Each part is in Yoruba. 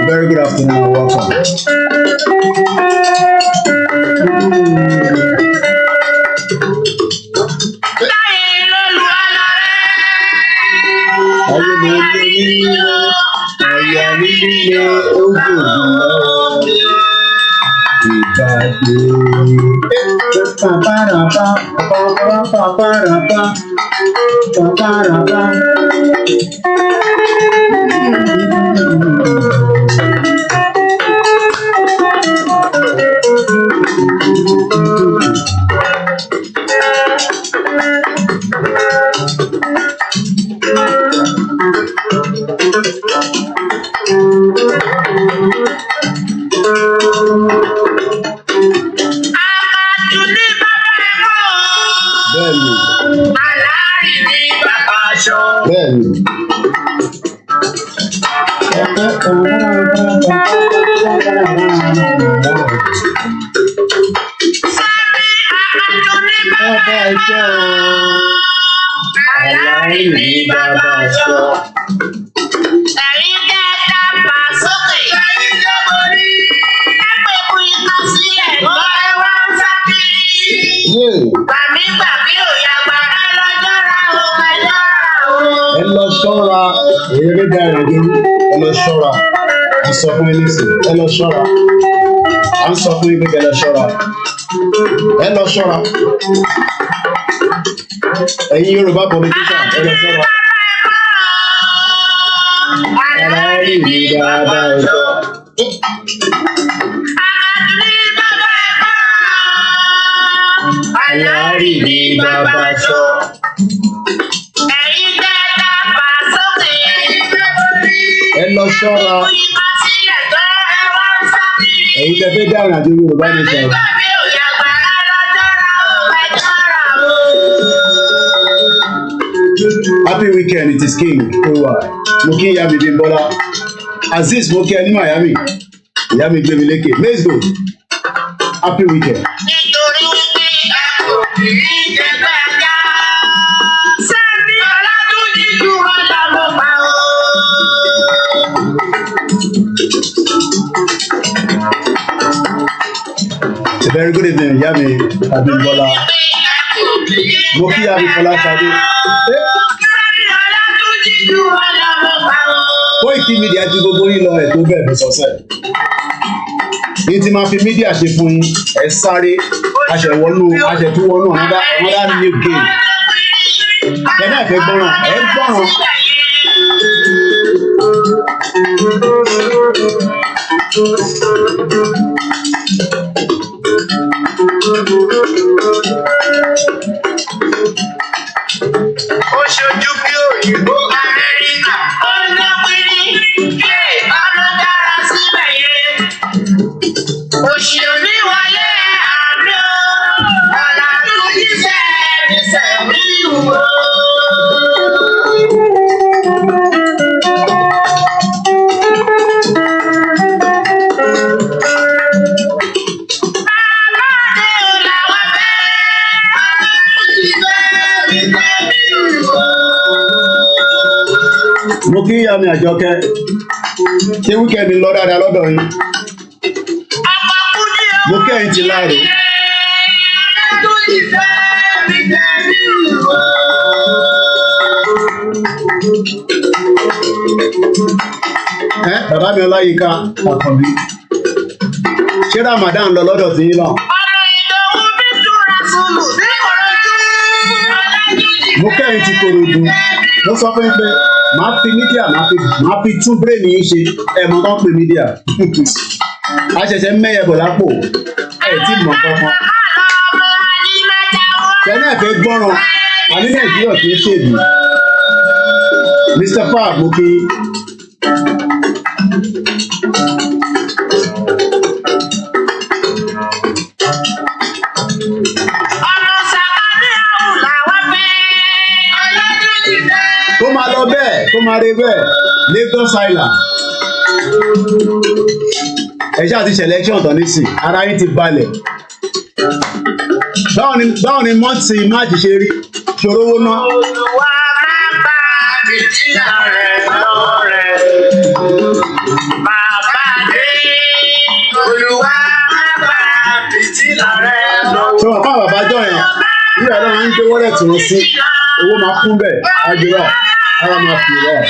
Very good afternoon, welcome. iṣẹ́ o. Aláìní bàbá sọ. Ẹ̀yin kẹta fà sókè. Ẹ̀yin ló borí. Ẹgbẹ́ kú iná sílẹ̀ lọ ẹ wá ń sá kiri. Gbàmí ò yàgbà ẹ lọ jọ́ra o, ẹ jọ́ra o. Ẹ lọ ṣọ́ra, èrè dára dé, ẹ lọ ṣọ́ra. À ń sọ fún yín nísìn, ẹ lọ ṣọ́ra. À ń sọ fún yín pé ẹ lọ ṣọ́ra. Ẹ lọ ṣọ́ra. Ẹ̀yin Yorùbá politician, ẹ lọ ṣọ́ra. Aláìní bàbá sọ. Aláìní bàbá sọ. Ẹ̀yin kẹta fà sókè. Ẹ lọ ṣọ́ra. Ẹ̀yin tẹ́ fẹ́ dáhùn àti Yorùbá nation. Happy weekend, it is King. Mo kí ìyá mi Bímbọ́lá. Azeez mo kí ẹ ní Miami. Ìyá mi gbé mi lékè. Let's go. Happy weekend. Nítorí wípé ẹ kò kì í jẹgbẹ́ ajá. Sẹ́ni Ọlátúnjí ju ọlọ́mọ pa o. A very good evening, ìyá mi Abímbọ́lá. Mo kí ìyá mi Fọláṣadé. Koikimedia ju gbogbo yín lọ ètò bẹ́ẹ̀ bí sọ́sẹ̀. Ní ti máa fi mídíà ṣe fún yín, ẹ sáré, aṣẹ̀túwọ́nù another new game. Ẹ náà fẹ́ gbọ́ràn, ẹ gbọ́ràn. Ó ṣojú bí òyìnbó Amẹ́ríkà. Ó lọ pírí, yé ọ̀nà dára síbẹ̀ yẹn. Òṣì oníwọlé àmì o, Ọlátúnjí sẹ́ẹ̀dì sẹ́ẹ̀mí ìwò. Mo kí ìyá mi Àjọkẹ́. Ṣé wíkẹ́ndì lọ dáadáa lọ́dọ̀ yín? Mo kí ẹ̀yin ti láàrú. Bàbá mi Ọláyínká Àkànbí. Ṣé Ramadan lọ lọ́dọ̀ tí yín náà? Mo kí ẹ̀yin ti Kòròdú. Mo sọ fún yín pé màá fi mídíà màá fi tún bírèèni yín ṣe ẹ̀mọ́ kan pè mídíà. A ṣẹ̀ṣẹ̀ mẹ́yẹ bọ̀ lápò ẹ̀ tí mọ̀ kankan. Tẹ́lẹ̀ fẹ́ gbọ́ràn àní Nàìjíríà kì í ṣèlú. Mr. Park mo kí. Kó máa lọ bẹ́ẹ̀, kó máa rí bẹ́ẹ̀, Lagos Island. Ẹ ṣáà ti ṣe election tán nísìn, ara yín ti balẹ̀. Báwo ni mọ́tì máàjì ṣe rí? Ṣòro owó náà. Olúwa máa bá fìtílà rẹ̀ lọ́rẹ̀. Bàbá dé. Olúwa máa bá fìtílà rẹ̀ lọ́rẹ̀. Ṣé wọ́n fún bàbá jọ yẹn? Nígbà tó máa ń gbé wọ́lẹ̀ tí wọ́n sí, owó máa kún bẹ́ẹ̀, àjùrà, ara máa fi rẹ̀.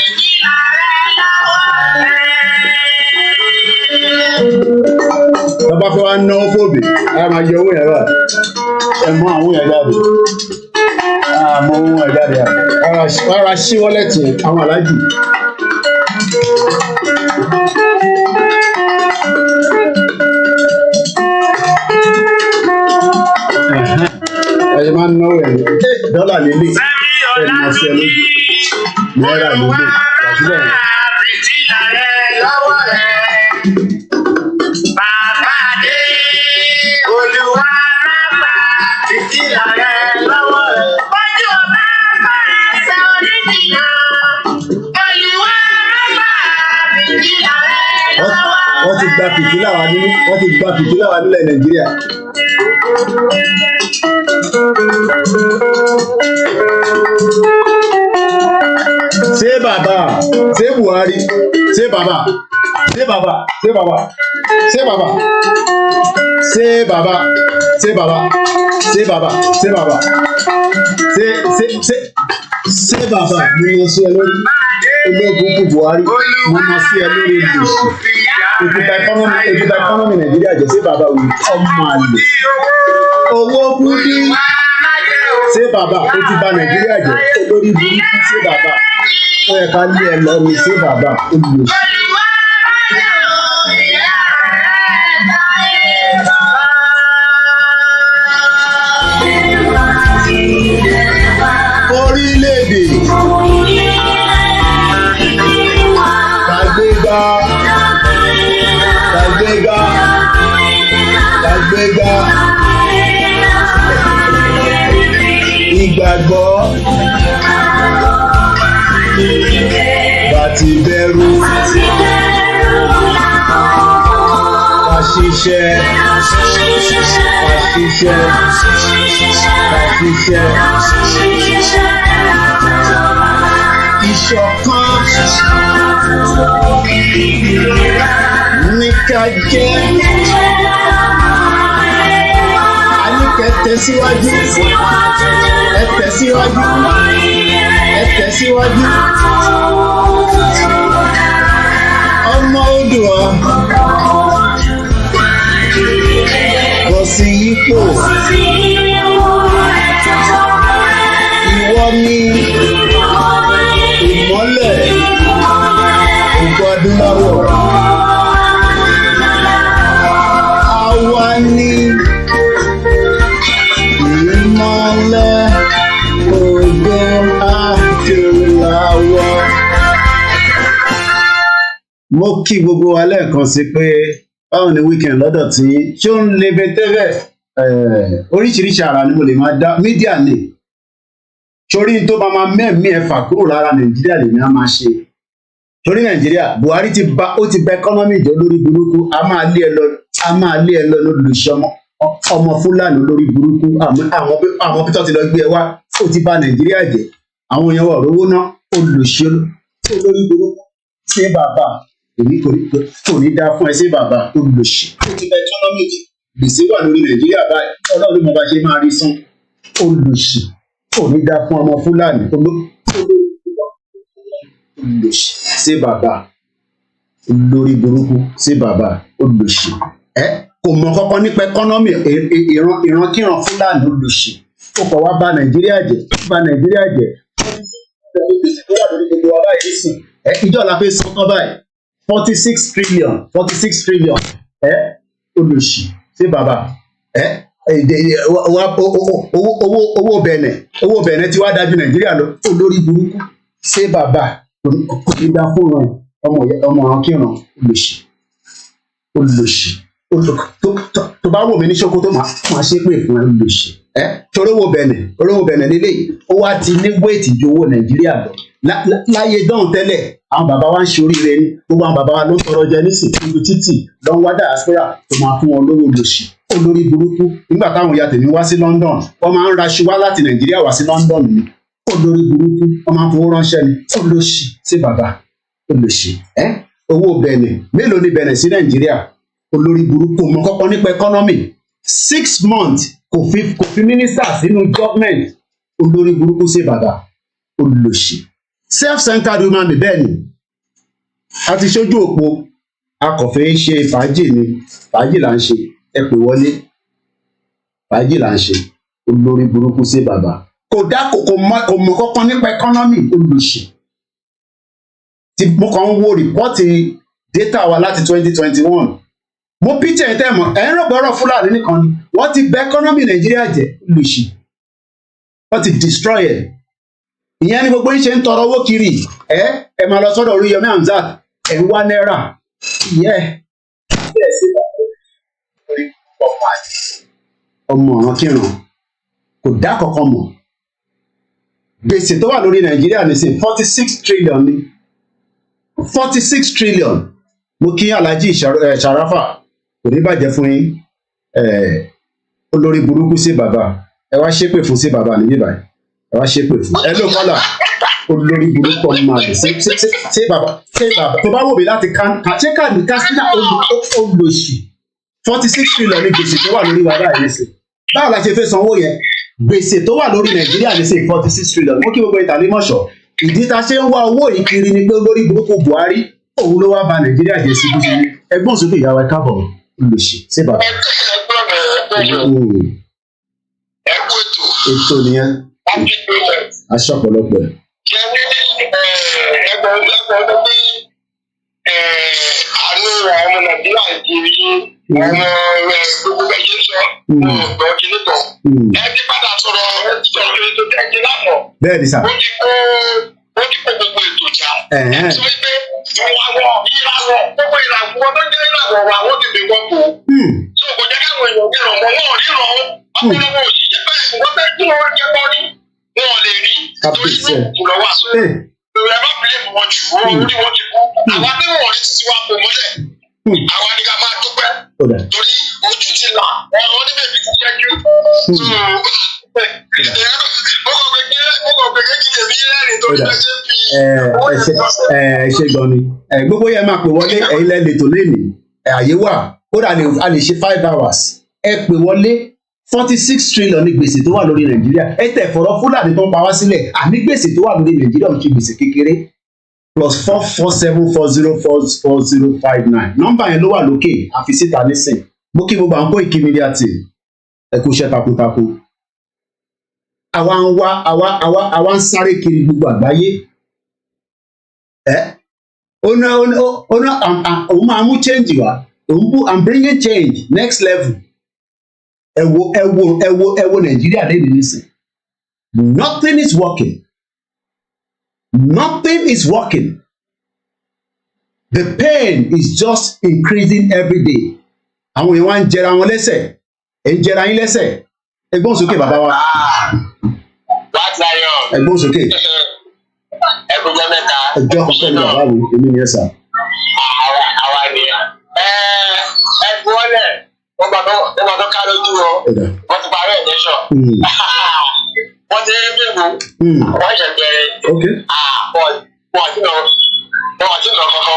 Bàbá fẹ́ wá ná fòbì, ara máa yọ owó yẹn rà. Ẹ mọ àwọn yẹn jáde. Àmọ́ owó yẹn jáde à. Ara ṣí wọ́lẹ̀ tí àwọn aláàjì. Ẹ máa ń náwó ẹ̀ dọ́là lélẹ̀. Ẹ máa ṣe ẹ lójú. Náírà lélẹ̀. Ṣàṣìlẹ̀. Fìtílà rẹ̀ lọ́wọ́ rẹ̀. Bàbá dé. Olúwa máa bá fìtílà rẹ̀ lọ́wọ́ rẹ̀. Ojú ọba bára ṣe onídìyà. Olúwa máa bá fìtílà rẹ̀ lọ́wọ́ rẹ̀. Wọ́n ti gba fìtílà wa nílẹ̀ Nàìjíríà. ṣé bàbá ṣé Buhari ṣé bàbá ṣé bàbá ṣé bàbá ṣé bàbá ṣé bàbá ṣé bàbá ṣé bàbá ṣé bàbá ṣé bàbá mo lọ sí ẹ lórí olóògùn kù Buhari mo lọ sí ẹ lórí ìlúṣì òkúta ẹkọ́nọ́mì Nàìjíríà jẹ́ ṣé bàbá wí ọmọ àlè owó kúdí ṣé bàbá ó ti bà Nàìjíríà jẹ́ olórí burúkú ṣé bàbá ó yẹ ká lé ẹ lọ ní ṣé bàbá olùlọ́sì. Orílẹ̀-èdè kàgbéga ìgbàgbọ́ bàtì bẹ̀rù kàṣiṣẹ́ ìṣọ̀kan ní ká jẹ́ àníkẹ́ tẹ̀síwájú ẹ tẹ̀síwájú ẹ tẹ̀síwájú ọmọ Oòduà kò sí ipò ìwọ ni ìmọ́lẹ̀ ògo adúláwọ̀ àwa ni ìmọ́lẹ̀ ògo adúláwọ̀. Mo kí gbogbo wa lẹ́ẹ̀kan sí pé báwo ni weekend lọ́dọ̀ tí ṣé ó ń lebe tẹ́lẹ̀ oríṣiríṣi ara ni mo lè máa dá mídíà ní torí tó máa mẹ́mí ẹ̀fà kúrò lára Nàìjíríà lèmi á máa ṣe torí Nàìjíríà Buhari ti bà ẹkọ́nọ́mì jẹ́ lórí burúkú a máa lé ẹ lọ lólùṣọ́ ọmọ Fúlàní lórí burúkú àwọn pítọ́ ti lọ gbé ẹ wá ó ti bà Nàìjíríà jẹ́ àwọn èèyàn wọ̀ rówó ná olùṣọ́ lórí burúkú ṣé bàbá èmi kò ní dá fún ẹ ṣé bàbá olùṣọ́ ó ti bà ẹkọ́nọ́mì jẹ́ gbèsè wà lórí Nàìjíríà báyìí Ọlọ́run mo bá ṣe máa rí san olùṣọ́ kò ní dá fún ọmọ Fúlàní olùṣì ṣé bàbá lórí burúkú ṣé bàbá olùṣì kò mọ kọ́kọ́ nípa ẹkọ́nọ́mì ìrankíran Fúlàní olùṣì ó kọ̀ wá bà Nàìjíríà jẹ́ ìjọ la fi sọ tán báyìí 46 trillion olùṣì ṣé bàbá owó bẹ̀nẹ̀ tí wá dájú Nàìjíríà lọ olórí burúkú ṣé bàbá kò ní dá fún ọmọ ọ̀ràn kíran olùṣì tó bá wò mí ní Sókótó máa ṣe pé fún ẹ olùṣì torí owó bẹ̀nẹ̀ lélẹ̀ ó wá ti ní wéètì ju owó Nàìjíríà lọ láyé dán tẹ́lẹ̀ àwọn bàbá wa ń ṣoríire ní gbogbo àwọn bàbá wa ló ń tọrọ jẹ nísìnyí títì lọ ń wá diaspora tó máa fún wọn lówó olùṣì olórí burúkú nígbà táwọn ìyá tèmi wá sí London wọ́n máa ń raṣu wá láti Nàìjíríà wá sí London ni olórí burúkú wọ́n máa ń fowó ránṣẹ́ ni olóṣì sí bàbá olóṣì owó bẹ̀nẹ̀ mélòó ni bẹ̀nẹ̀ sí Nàìjíríà olórí burúkú mọ kọ́kọ́ nípa economy 6 months kò fi mínísítà sínú government olórí burúkú sí bàbá olóṣì self-centered woman mi bẹ́ẹ̀ ni a ti ṣojú òpó akọ̀fẹ́ ṣe fàájì ni fàájì là ń ṣe ẹ pè wọlé fàájì là ń ṣe olórí burúkú sí bàbá kò mọ kọ́kọ́ nípa ẹkọ́nọ́mì olùṣì tí mo kàn ń wo rìpọ́ọ̀tì data wa láti 2021 mo picture ẹ̀ tẹ́mọ̀ ẹ̀ ń rọ̀gbọ́rọ̀ Fúlàní nìkan ni wọ́n ti bà ẹkọ́nọ́mì Nàìjíríà jẹ́ olùṣì wọ́n ti destroy ẹ̀ ìyẹn ni gbogbo yín ṣe ń tọrọ owó kiri ẹ máa lọ sọ́dọ̀ Oríyọmí Hamzat ẹ̀ ń wá náírà ọmọ ọ̀ràn kíran kò dá kankan mọ̀ gbèsè tó wà lórí Nàìjíríà nìsín 46 trillion ni 46 trillion mo kí Alhaji Sharafa kò ní bàjẹ́ fún yín olórí burúkú sí bàbá ẹ wá ṣépè fún sí bàbá níbí báyìí ẹ wá ṣépè fún ẹ ló kọ́là olórí burúkú ọmọ àlè ṣé bàbá tó bá wò mí láti ṣé káàdì kásínà olóṣì 46 trillion ní gbèsè tó wà lórí bàbá yìí nísìn báwo la ṣe fẹ́ sanwó yẹn gbèsè tó wà lórí nàìjíríà nísìn 46 trillion mú kí gbogbo ìtàlímọ̀ṣọ́ ìdí ta ṣe ń wá owó yìí kiri ni pé olórí burúkú buhari òun ló wá ba nàìjíríà jẹ́ sí bíi ẹgbọ́n sókè ìyàwó ẹ káàbọ̀ olóṣì ṣé bàbá. ètò nìyẹn aṣọ ọ̀pọ̀lọpọ̀ ẹ̀. àánú àwọn nàìjíríà ìjìnlẹ̀ àwọn gbogbo ẹ̀yẹ sọ ọ̀gbọ́n kìíní kan ẹni padà sọ̀rọ̀ ìṣòro tó tẹ̀lé lánàá. bẹ́ẹ̀ ni sà. ó ti kó gbogbo ètò jà. sọ pé ìràwọ̀ gbogbo ìràwọ̀ tó jẹ́ ìràwọ̀ wa wọ́n ti bèèrè wọn tó. so kò jẹ́ káwọn èèyàn bí ìrànwọ́ wọn ríran ọ̀pọ̀lọpọ̀ òṣìṣẹ́ bẹ́ẹ̀ wọ́n fẹ́ kí wọ́n jẹ́ kọ́ rí wọn ò lè rí torí inú ìkùlọ̀ wà sóò ẹ má bìlẹ̀ wọn jù wọn orí wọn ti kú àwa tí wọn rí títí wa kò mọ́lẹ̀ àwa ni ká máa dúpẹ́ torí ojú ti là wọn ní bèbí ti ṣẹ́jú ṣe gan ni gbogbo yẹn máa pè wọlé ẹ̀yin lẹ lè tó léèní àyè wà kódà a lè ṣe 5 hours ẹ pè wọlé 46 trillion ní gbèsè tó wà lórí nàìjíríà ẹ tẹ fọ̀rọ̀ fúlàní tó ń pa wá sílẹ̀ àní gbèsè tó wà lórí nàìjíríà ò ń ṣe gbèsè kékeré +447404059 nọ́mbà yẹn ló wà lókè àfi síta nísìn mo kí gbogbo àwọn Koikimedia team ẹ kú iṣẹ́ takuntakun àwa ń sáré kiri gbogbo àgbáyé òun máa mú change wá I'm bringing change next level ẹ wo nàìjíríà lẹ́nu nísìn nothing is working the pain is just increasing every day àwọn èèyàn wá ń jẹra wọn lẹ́sẹ̀ ẹ ń jẹra yín lẹ́sẹ̀ ẹgbọ́n sókè bàbá wa ẹgbọ́n sókè ẹgbẹ́jọ́ mẹ́ta ẹjọ́ kọ́kọ́ ní bàbá mi èmi ni ẹ sà. àwa ènìyàn ẹgbọ́nlẹ̀ wọ́n gbà tó ká lójú wọn wọ́n ti parí ẹ̀dẹ́sọ̀ wọ́n ti rí bíbù wọ́n ṣẹ̀ bẹ̀rẹ̀ wọ́n ti lọ kankan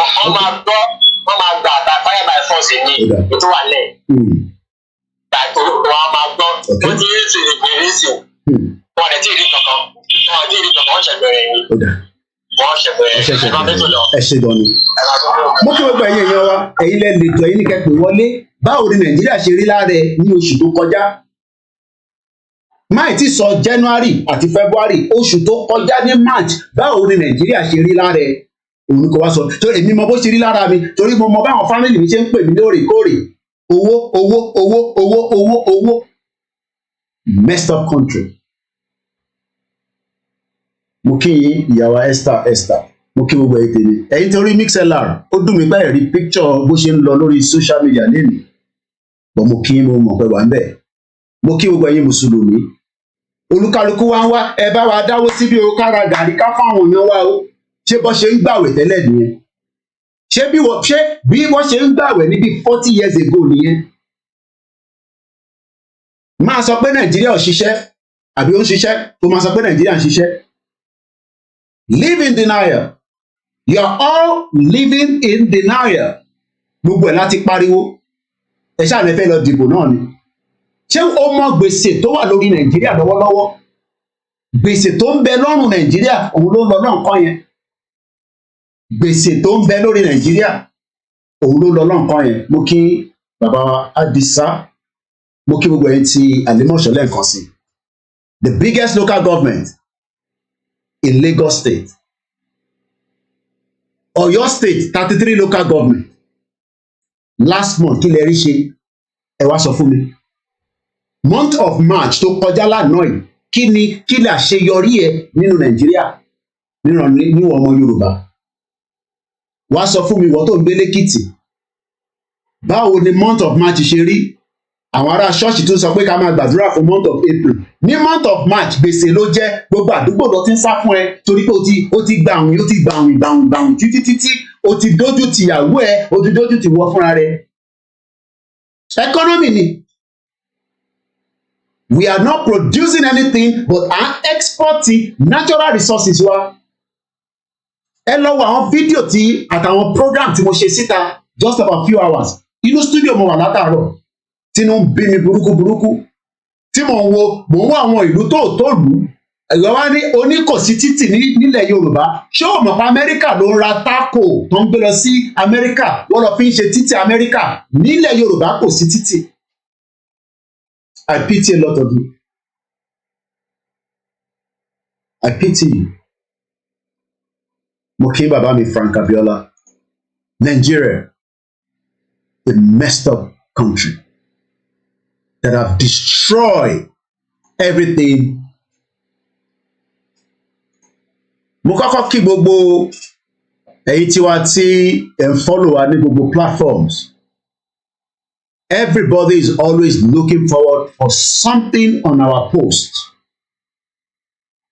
wọ́n máa gbà fire by force ní ètò wà lẹ̀ wọ́n máa gbọ́ wọ́n ti rí sí ìrìnbìrì sí wọ́n ti rí kankan wọ́n ṣẹ̀ bẹ̀rẹ̀ ní wọ́n ṣẹ̀ bẹ̀rẹ̀ ẹ ṣe gan ni mo kí gbogbo ẹ̀yin èèyàn wa ẹ̀yin lẹ lè jọ ẹ̀yin ní kẹ́pẹ́ wọlé báwo ni nàìjíríà ṣe rí láre ní oṣù tó kọjá máì tí sọ january àti february oṣù tó kọjá ní march báwo ni nàìjíríà ṣe rí láre òun ni kò wá sọ torí èmi mọ bó ṣe rí lára mi torí mo mọ báwọn fámìlì mi ṣe ń pè mí lóòrèkóòrè owó messed up country mo kí ìyàwó esther mo kí gbogbo ètè mi ẹ̀yin torí mixlr ó dùn mí báyìí rí picture bó ṣe ń lọ lórí social media lẹ́nu bọ́ mo kí mo mọ̀ pé wà ń bẹ̀ mo kí gbogbo ẹ̀yin mùsùlùmí olúkálukú wa ń wá ẹ bá wa dáwó síbi o kára gàrí ká fáwọn èèyàn wa o ṣé bọ́ ṣe ń gbàwẹ̀ tẹ́lẹ̀ nìyẹn ṣé bí wọ́n ṣe ń gbàwẹ̀ níbi 40 years ago nìyẹn máa sọ pé nàìjíríà ò ṣiṣẹ́ àbí ó ń ṣiṣẹ́ tó máa sọ pé nàìjíríà ń ṣiṣẹ́ live in denial you are all living in denial gbogbo ẹ̀ láti pariwo ẹ ṣáà lè fẹ́ lọ dìbò náà ni ṣé o mọ gbèsè tó wà lórí nàìjíríà lọ́wọ́lọ́wọ́ gbèsè tó ń bẹ lọ́rùn nàìjíríà òun ló lọ náà kọ́ yẹn gbèsè tó ń bẹ lórí nàìjíríà òun ló lọ náà kọ́ yẹn mo kí bàbá Adisa mo kí gbogbo ẹ̀yin ti àlèmọ̀ṣọ́ lẹ́ẹ̀kan sí the biggest local government in Lagos State Ọ̀yọ́ State 33 local government last month kí lè rí ṣe ẹ wá sọ fún mi month of March tó kọjá lánàá yìí kí lè àṣeyọrí ẹ nínú Nàìjíríà nínú ọmọ Yorùbá wá sọ fún mi wọ́n tó ń gbé lẹ́kìtì báwo ni month of March ṣe rí àwọn ará ṣọ́ọ̀ṣì tó sọ pé ká máa gbàdúrà fún month of April ní month of March gbèsè ló jẹ́ gbogbo àdúgbò ló ti ń sá fún ẹ torí pé ó ti gbàwìn títí ó ti dójú ti ìyàwó ẹ ó ti dójú ti wọ fúnra rẹ economy ni We are not producing anything but are exporting natural resources wa. Ẹ lọ wo àwọn fídíò tí àtàwọn program tí mo ṣe síta just about a few hours. Inú studio mo wà látàárọ̀ tínú ń bí mi burúkú tí mò ń wo àwọn ìlú tó lù. Ẹ̀rọ wá ní oníkòsí títì nílẹ̀ Yorùbá. Ṣé o mọ̀ pé Amẹ́ríkà ló ń ra tákò tó ń gbé lọ sí Amẹ́ríkà? Wọ́n lọ fi ń ṣe títì Amẹ́ríkà. Nílẹ̀ Yorùbá kò sí títì. I pity a lot of you. I pity you. Mo kí bàbá mi Frank Abiola. Nigeria, a messed up country that have destroyed everything. Mo kọ́kọ́ kí gbogbo ẹ̀yin tiwa tí ẹ ń follow wa ní gbogbo platforms. Everybody is always looking forward for something on our post.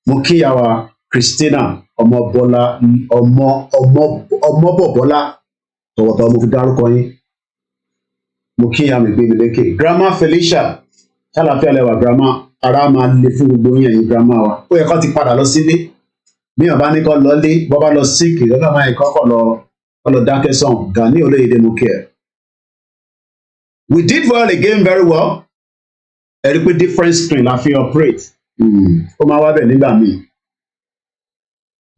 Mo kí àwa Christina Ọmọbọ́lá Ọmọbọ̀bọ́lá tọ̀wọ̀tọ̀wọ̀ mo fi dárúkọ yín. Mo kí àmì Gbémilékè. Grandma Felicia ṣàlàfíà lẹ́wà grandma ara máa le fún gbogbo yín ẹ̀yin grandma wa. Ó yẹ kó ti padà lọ sílé. Bí ọba ní kó lọlé bọ́ bá lọ síkì lọ́dọ̀ máa ń kọ́kọ́ lọ dákẹ́ sọ̀hún. Gani Olóyèdè mo kí ẹ. We did well again, very well. Ẹ rí pé different screen la fi operate. Ó máa wá bẹ̀ nígbà míì.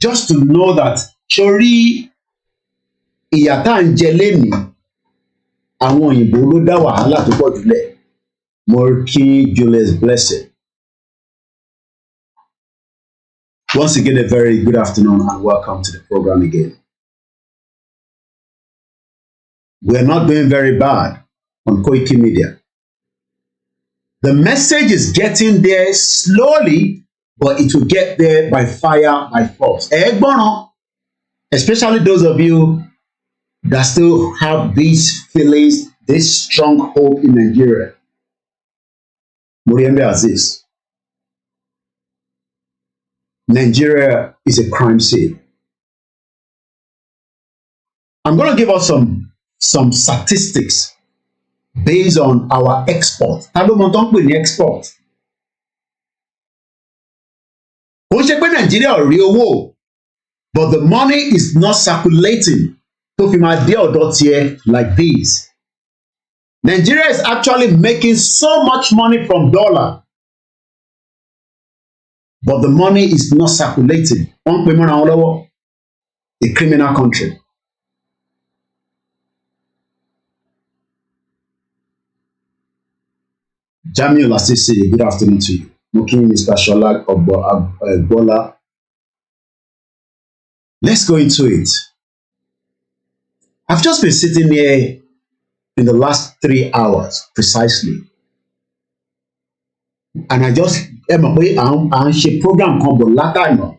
Just to know that sórí ìyà tá à ń jẹ lénìí, àwọn òyìnbó ló dá wàhálà tó pọ̀ jùlẹ̀. Mo kí Julius Blessed. Once again, a very good afternoon and welcome to the program again. We are not doing very bad on Koikimedia. The message is getting there slowly, but it will get there by fire, by force. Especially those of you that still have these feelings, this strong hope in Nigeria. Muriembe Aziz. Nigeria is a crime scene. I'm going to give us some statistics based on our export. Ta ló mọ̀ tó ń pè ní export? Kò ṣe pé Nàìjíríà ò rí owó, but the money is not circulating tó fi máa dé ọ̀dọ̀ tiẹ̀ like this. Nigeria is actually making so much money from dollar, but the money is not circulating. Wọ́n pè mọ́ra wọn lọ́wọ́. A criminal country. Jamiu Lasisi, good afternoon to you. Mokin Mr. Shola Bola. Let's go into it. I've just been sitting here in the last 3 hours precisely. And I just a program called Latino.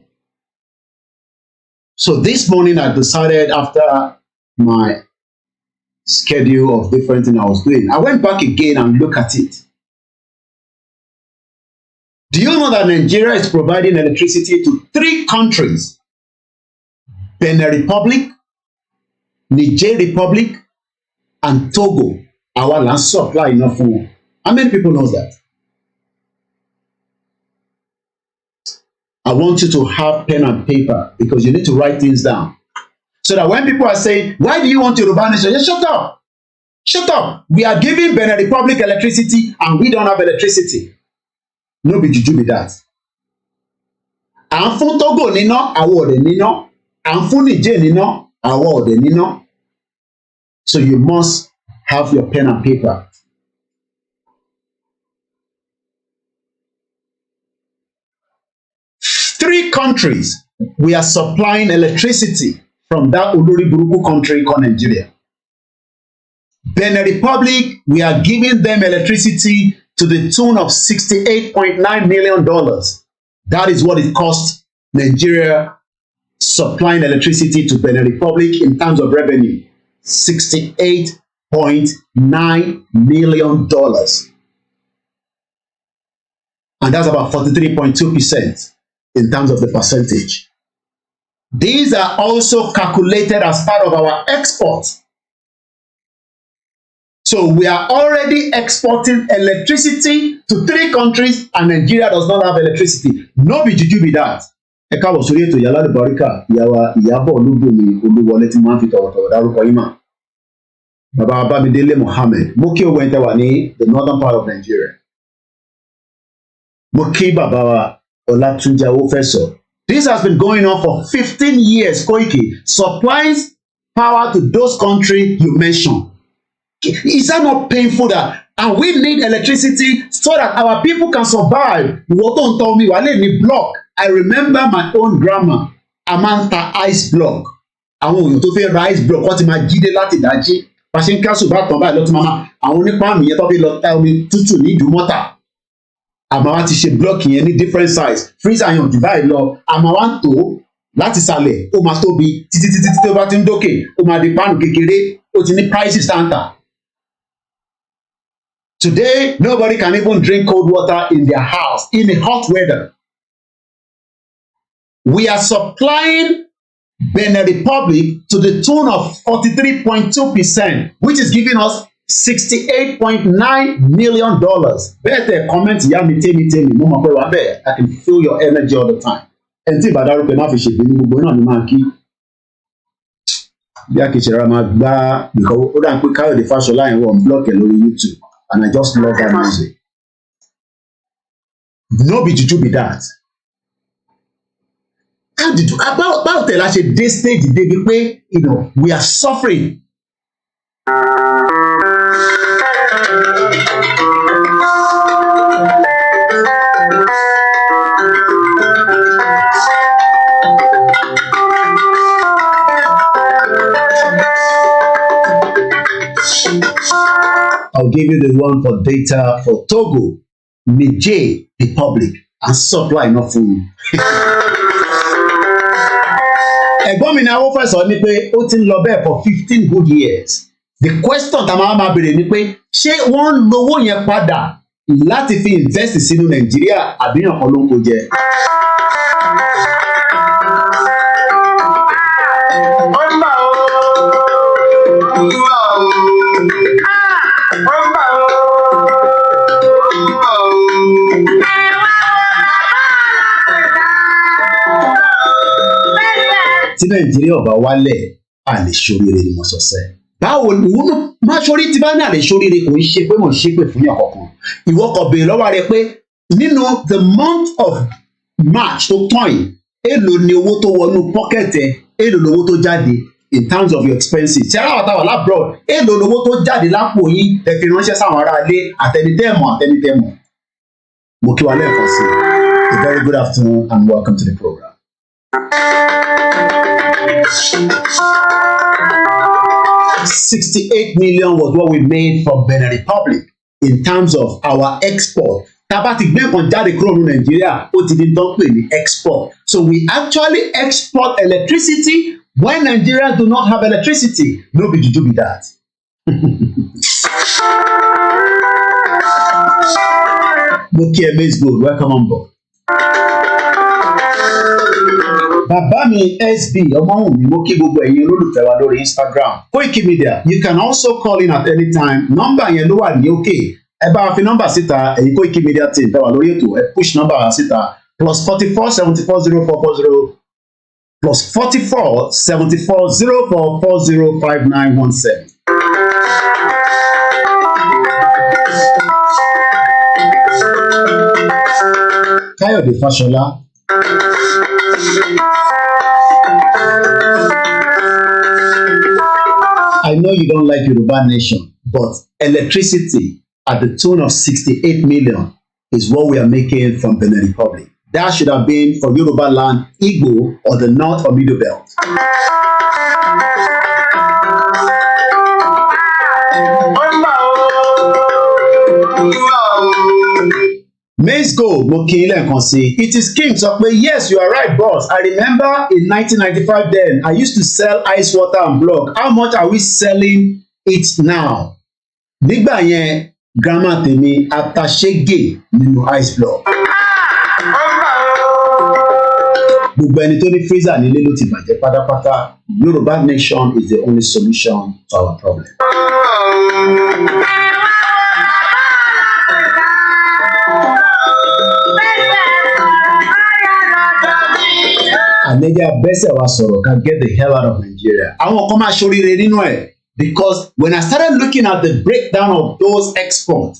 So this morning I decided, after my schedule of different things I was doing, I went back again and looked at it. Do you know that Nigeria is providing electricity to 3 countries? Benin Republic, Niger Republic, and Togo. Our land supply enough for. How many people knows that? I want you to have pen and paper because you need to write things down. So that when people are saying, why do you want Yoruba nation? Just shut up. Shut up. We are giving Benin Republic electricity and we don't have electricity. No be juju be that. À ń fún Togo níná, àwọn ò dẹ̀ níná. À ń fún Niger níná, àwọn ò dẹ̀ níná. So you must have your pen and paper. Three countries we are supplying electricity from that Olórí burúkú country called Nigeria. Benin Republic, we are giving them electricity to the tune of $68.9 million. That is what it cost Nigeria supplying electricity to Benin Republic in terms of revenue. $68.9 million. And that's about 43.2% in terms of the percentage. These are also calculated as part of our export. So we are already exporting electricity to 3 countries and Nigeria does not have electricity. No be juju be that. Ẹ káàbọ̀ sórí ètò Ìyá Alálùbáríkà Ìyábọ̀ Olúbùnmi Olúwọlé tí máa ń fi tọ̀wọ̀tọ̀wọ̀ dárúkọ yín mà. Bàbá Bámidélé Mohammed, mo kí owó ẹ̀ńtẹ́ wà ní the northern part of Nigeria. Mo kí bàbá wa Ọlátúnjí Awófẹ́sọ. This has been going on for 15 years. Koiki supplies power to those countries you mentioned. Is that not painful that and we need electricity so that our people can survive? Ìwọ tó ń tọ́ mi wà lè ní block. I remember my own grandma, a máa ń ta ice block. Àwọn èèyàn tó fẹ́ ra ice block wọ́n ti máa jíde láti dájí. Pàṣẹ ń kásù bá tàn báyìí lọ́tún máma. Àwọn onípàánù yẹn tó fi lọ ta omi tútù ní Ìdúmọ́tà. Àmọ́ wá ti ṣe block yẹn ní different size. Freezer yẹn ò jù báyìí lọ. Àmọ́ wá ń tò ó láti sàlẹ̀. Ó máa tóbi títí tó bá ti ń dókè. Ó máa di páànù kékeré. Ó ti ní prices tàǹtà. Today, nobody can even drink cold water in their house in the hot weather. We are supplying Benin Republic to the tune of 43.2%, which is giving us $68.9 million. Better comment, yeah, me tell me, Mama Pé, I can feel your energy all the time. And tí Badaru Pé má fi ṣe ìbínú gbogbo náà ni máa kí. Bí a kì í ṣe ra máa gbá because ó dà pé Káyọ̀dé Fáṣọlá yẹn wọ́n block ẹ̀ lórí YouTube. And I just love that music. No be juju be that. How did you about tell us this stage dey be pé we are suffering. I'll give you the one for data for Togo, Niger Republic, and supply enough food. Ẹ̀gbọ́n mi ní Awófẹ́sọ ní pé ó ti ń lọ bẹ́ẹ̀ for 15 good years. The question tá a máa béèrè ni pé ṣé wọ́n ń lówó yẹn padà láti fi invest sínú Nàìjíríà àbí yàn kan ló ń kó jẹ? Tí Nàìjíríà ọba wálẹ̀ a lè ṣoríire ni mo sọ sẹ́. Báwo ni wọ́n máa ṣorí tí bá ní a lè ṣoríire kò ń ṣe pé mo ń ṣépè fún yàn kankan. Ìwọ kò béèrè lọ́wọ́ rẹ pé nínú the month of March tó tán yìí èlò ni owó tó wọnú pọ́kẹ̀tì èlò lówó tó jáde in terms of your expenses. Tí ara wàtá wà lábroad èlò lówó tó jáde lápò yín ẹ fi ránṣẹ́ sáwọn ará ilé àtẹnitẹ́mọ̀. Mo kí wa lẹ́ẹ̀kan sí i. A very good afternoon and welcome to the program. 68 million was what we made from Benin Republic in terms of our export. Tábà ti gbé nǹkan jáde kúrò ní Nàìjíríà, ó ti di tán pè ní export. So we actually export electricity when Nigerians do not have electricity. No be juju be that. Moki Maize Gold, welcome on board. Bàbá mi SB Ọmọ́wùnmí mo kí gbogbo ẹ̀yin olólùfẹ́ wa lórí Instagram Koikimedia. You can also call in at any time. Nọ́mbà yẹn ló wà ní òkè. Ẹ bá fi nọ́mbà síta ẹ̀yin Koikimedia team tẹ́ wà lórí ètò ẹ push nọ́mbà síta +44 74 0440 +44 74 0440 5917. Káyọ̀dé Fáṣọlá. I know you don't like Yoruba nation, but electricity at the tune of 68 million is what we are making from Benin Republic. That should have been for Yoruba land, Igbo, or the North or Middle Belt. Maize Gold, mo kí ilé nǹkan sí. It is King sọ pé yes, you are right, boss. I remember in 1995 then, I used to sell ice water and block. How much are we selling it now? Nígbà yẹn, grandma tèmi àtàṣégè nínú ice block. Gbogbo ẹni tó ní freezer nílé ló ti bàjẹ́ pátápátá. Yoruba nation is the only solution to our problem. Nigeria bẹ́sẹ̀ wa sọ̀rọ̀ can get the hell out of Nigeria. Àwọn kan máa ṣoríire nínú ẹ̀ because when I started looking at the breakdown of those exports,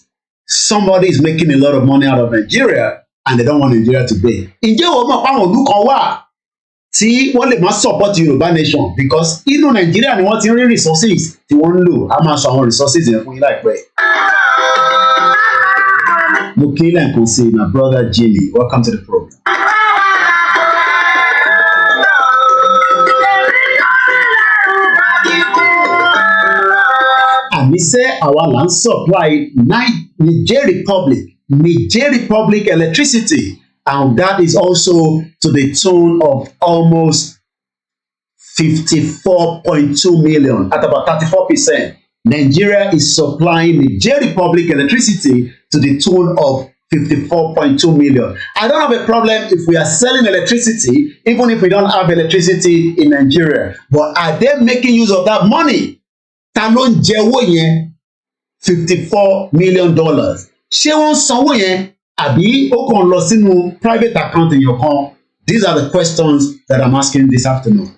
somebody is making a lot of money out of Nigeria and they don't want Nigeria to pay. Ǹjẹ́ o mọ̀ pé àwọn ìlú kan wà tí wọ́n lè máa support Yorùbá nation because inú Nigeria ni wọ́n ti ń rí resources tí wọ́n ń lò. A máa sọ àwọn resources yẹn fún yín láìpẹ́. Mo kí lẹ́ǹkan sí my brother Jimmy, welcome to the program. Àmì sẹ́ àwa là ń supply Niger Republic electricity, and that is also to the tune of almost 54.2 million, at about 34%. Nigeria is supplying Niger Republic electricity to the tune of 54.2 million. I don't have a problem if we are selling electricity, even if we don't have electricity in Nigeria. But are they making use of that money? Ta ló ń jẹ owó yẹn $54 million? Ṣé wọ́n sanwó yẹn àbí ó kàn lọ sínú private account èèyàn kan? These are the questions that I'm asking this afternoon.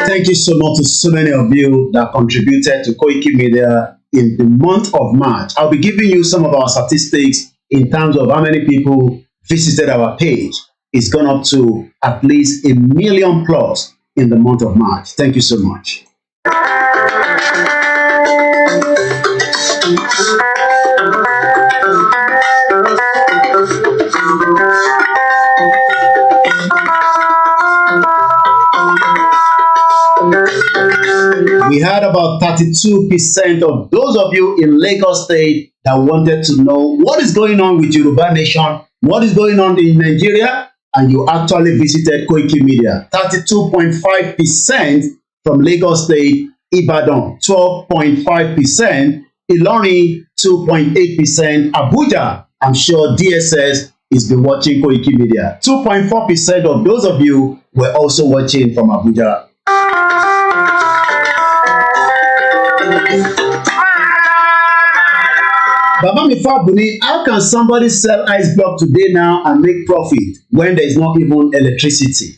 Thank you so much to so many of you that contributed to Koikimedia in the month of March. I'll be giving you some of our statistics in terms of how many people visited our page. It's gone up to at least 1 million plus in the month of March. Thank you so much. We had about 32% of those of you in Lagos State that wanted to know what is going on with Yoruba Nation, what is going on in Nigeria, and you actually visited Koikimedia. 32.5% from Lagos State, Ibadan 12.5%, Ilorin 2.8%, Abuja. I'm sure DSS is been watching Koikimedia. 2.4% of those of you were also watching from Abuja. Baba Mifabuni, how can somebody sell ice block today now and make profit when there is not even electricity?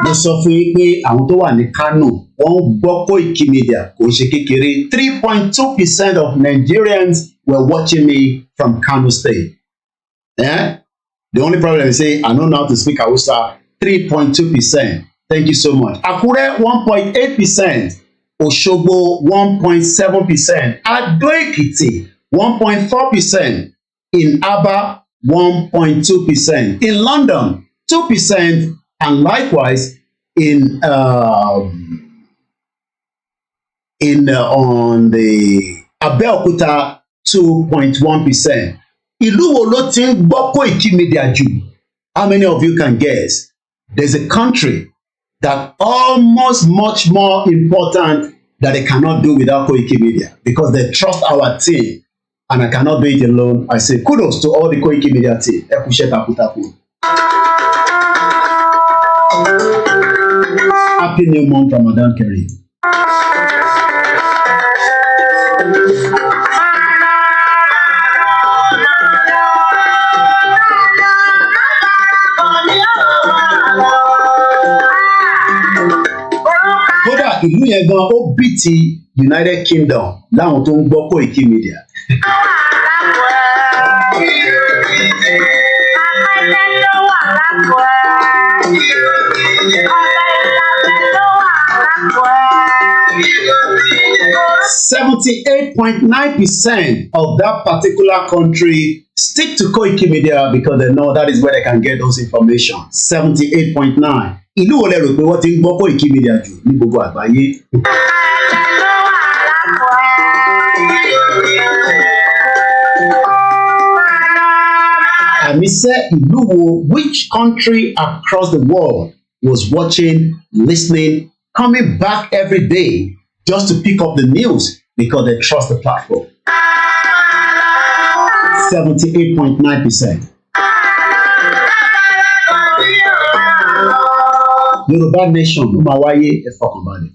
Mo sọ fún yín pé àwọn tó wà ní Kano wọ́n gbọ́ Koikimedia kò ṣe kékeré. 3.2% of Nigerians were watching me from Kano State. The only problem is say I don't know how to speak Hausa. 3.2%. Thank you so much. Akure 1.8%. Osogbo 1.7%. Ado Ekiti 1.4%. In Aba 1.2%. In London 2%. And likewise in on the Abeokuta 2.1%. Ìlú wo ló ti ń gbọ́ Koikimedia jù? How many of you can guess? There's a country that almost much more important that they cannot do without Koikimedia because they trust our team and I cannot do it alone. I say kudos to all the Koikimedia team. Ẹ kú iṣẹ́ takuntakun. Happy New Month Ramadan Kareem. Kódà ìlú yẹn gan ó beat majority United Kingdom láwọn tó ń gbọ́ Koikimedia. %78.9% of that particular country stick to Koikimedia because they know that is where they can get those information. 78.9. Ìlú wo lẹ rò pé wọ́n ti ń gbọ́ Koikimedia jù ní gbogbo àgbáyé? Àmì sẹ́ ìlú wo, which country across the world was watching, listening, coming back every day just to pick up the news because they trust the platform? 78.9%. Yoruba Nation ló máa wáyé, ẹ fọkànbalẹ̀.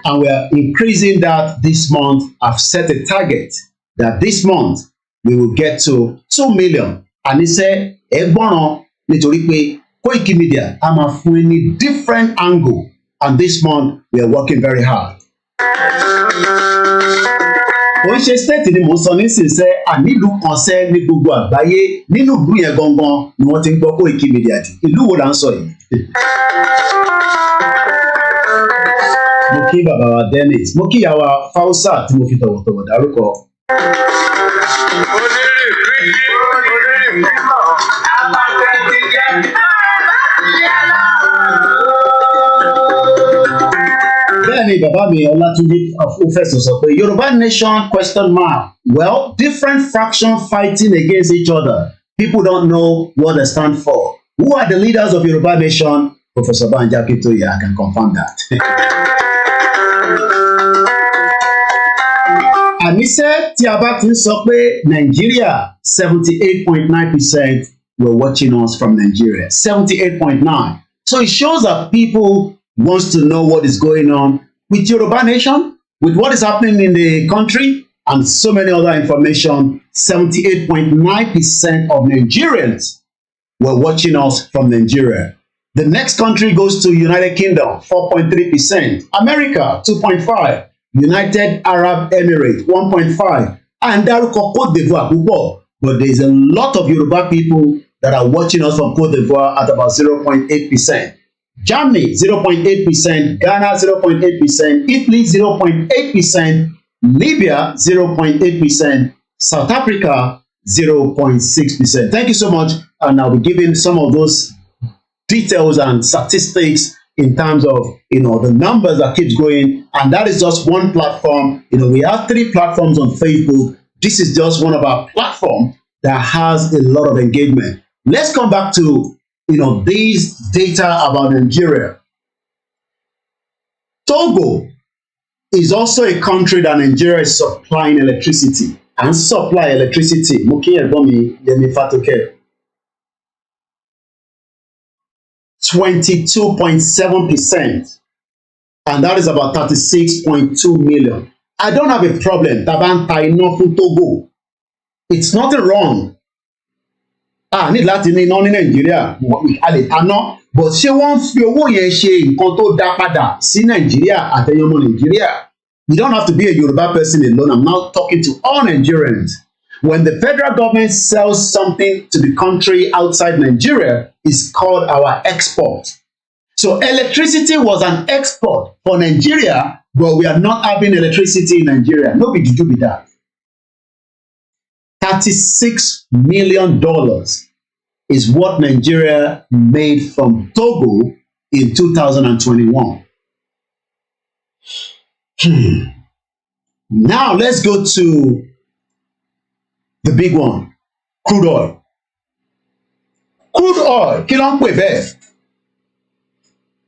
And we are increasing that this month. I've set a target that this month we will get to 2 million. Àníṣe ẹgbọ́ràn nítorí pé Koikimedia a máa fún ní different angle, and this month we are working very hard. Oríṣi state ni mò ń sọ nísinsìnyí ànílù kan sẹ́ ní gbogbo àgbáyé nínú ìlú yẹn gangan ni wọ́n ti ń gbọ́ Koikimedia jù. Ìlú wo là ń sọ yìí? Mo kí bàbá wa Dennis, mo kí ìyá wa Fausa tí mo fi tọ̀wọ̀tọ̀wọ̀ dárúkọ. Bẹ́ẹ̀ni bàbá mi Ọlátúnjí Fẹ̀sọ̀ sọ pé Yorùbá Nation ? Well, different factions fighting against each other. People don't know what they stand for. Who are the leaders of Yorùbá Nation? Professor Banji Akintoye, I can confirm that. Àníṣe tí a bá ti ń sọ pé Nàìjíríà 78.9% were watching us from Nigeria. 78.9. So it shows that people wants to know what is going on with Yoruba Nation, with what is happening in the country, and so many other information. 78.9% of Nigerians were watching us from Nigeria. The next country goes to United Kingdom, 4.3%. America, 2.5%. United Arab Emirates, 1.5%. And dárúkọ Côte d'Ivoire púpọ̀, but there is a lot of Yoruba people that are watching us from Côte d'Ivoire at about 0.8%. Germany, 0.8%. Ghana, 0.8%. Italy, 0.8%. Libya, 0.8%. South Africa, 0.6%. Thank you so much. And I'll be giving some of those details and statistics in terms of, the numbers that keeps going. And that is just one platform. We have 3 platforms on Facebook. This is just one of our platforms that has a lot of engagement. Let's come back to, these data about Nigeria. Togo is also a country that Nigeria is supplying electricity and supply electricity. Moki Ebomi Yemi Fatoke. 22.7%. And that is about 36.2 million. I don't have a problem. Tabanta enough for Togo. It's nothing wrong. Ní láti ní iná ní Nàìjíríà, a lè taná, but ṣé wọ́n fi owó yẹn ṣe nǹkan tó dá padà sí Nàìjíríà àtẹ̀yọmọ Nàìjíríà? You don't have to be a Yoruba person alone. I'm now talking to all Nigerians. When the federal government sells something to the country outside Nigeria, it's called our export. So electricity was an export for Nigeria, but we are not having electricity in Nigeria. No be juju be that. $36 million is what Nigeria made from Togo in 2021. Now let's go to the big one, crude oil. Crude oil, kí ló ń pè bẹ́ẹ̀?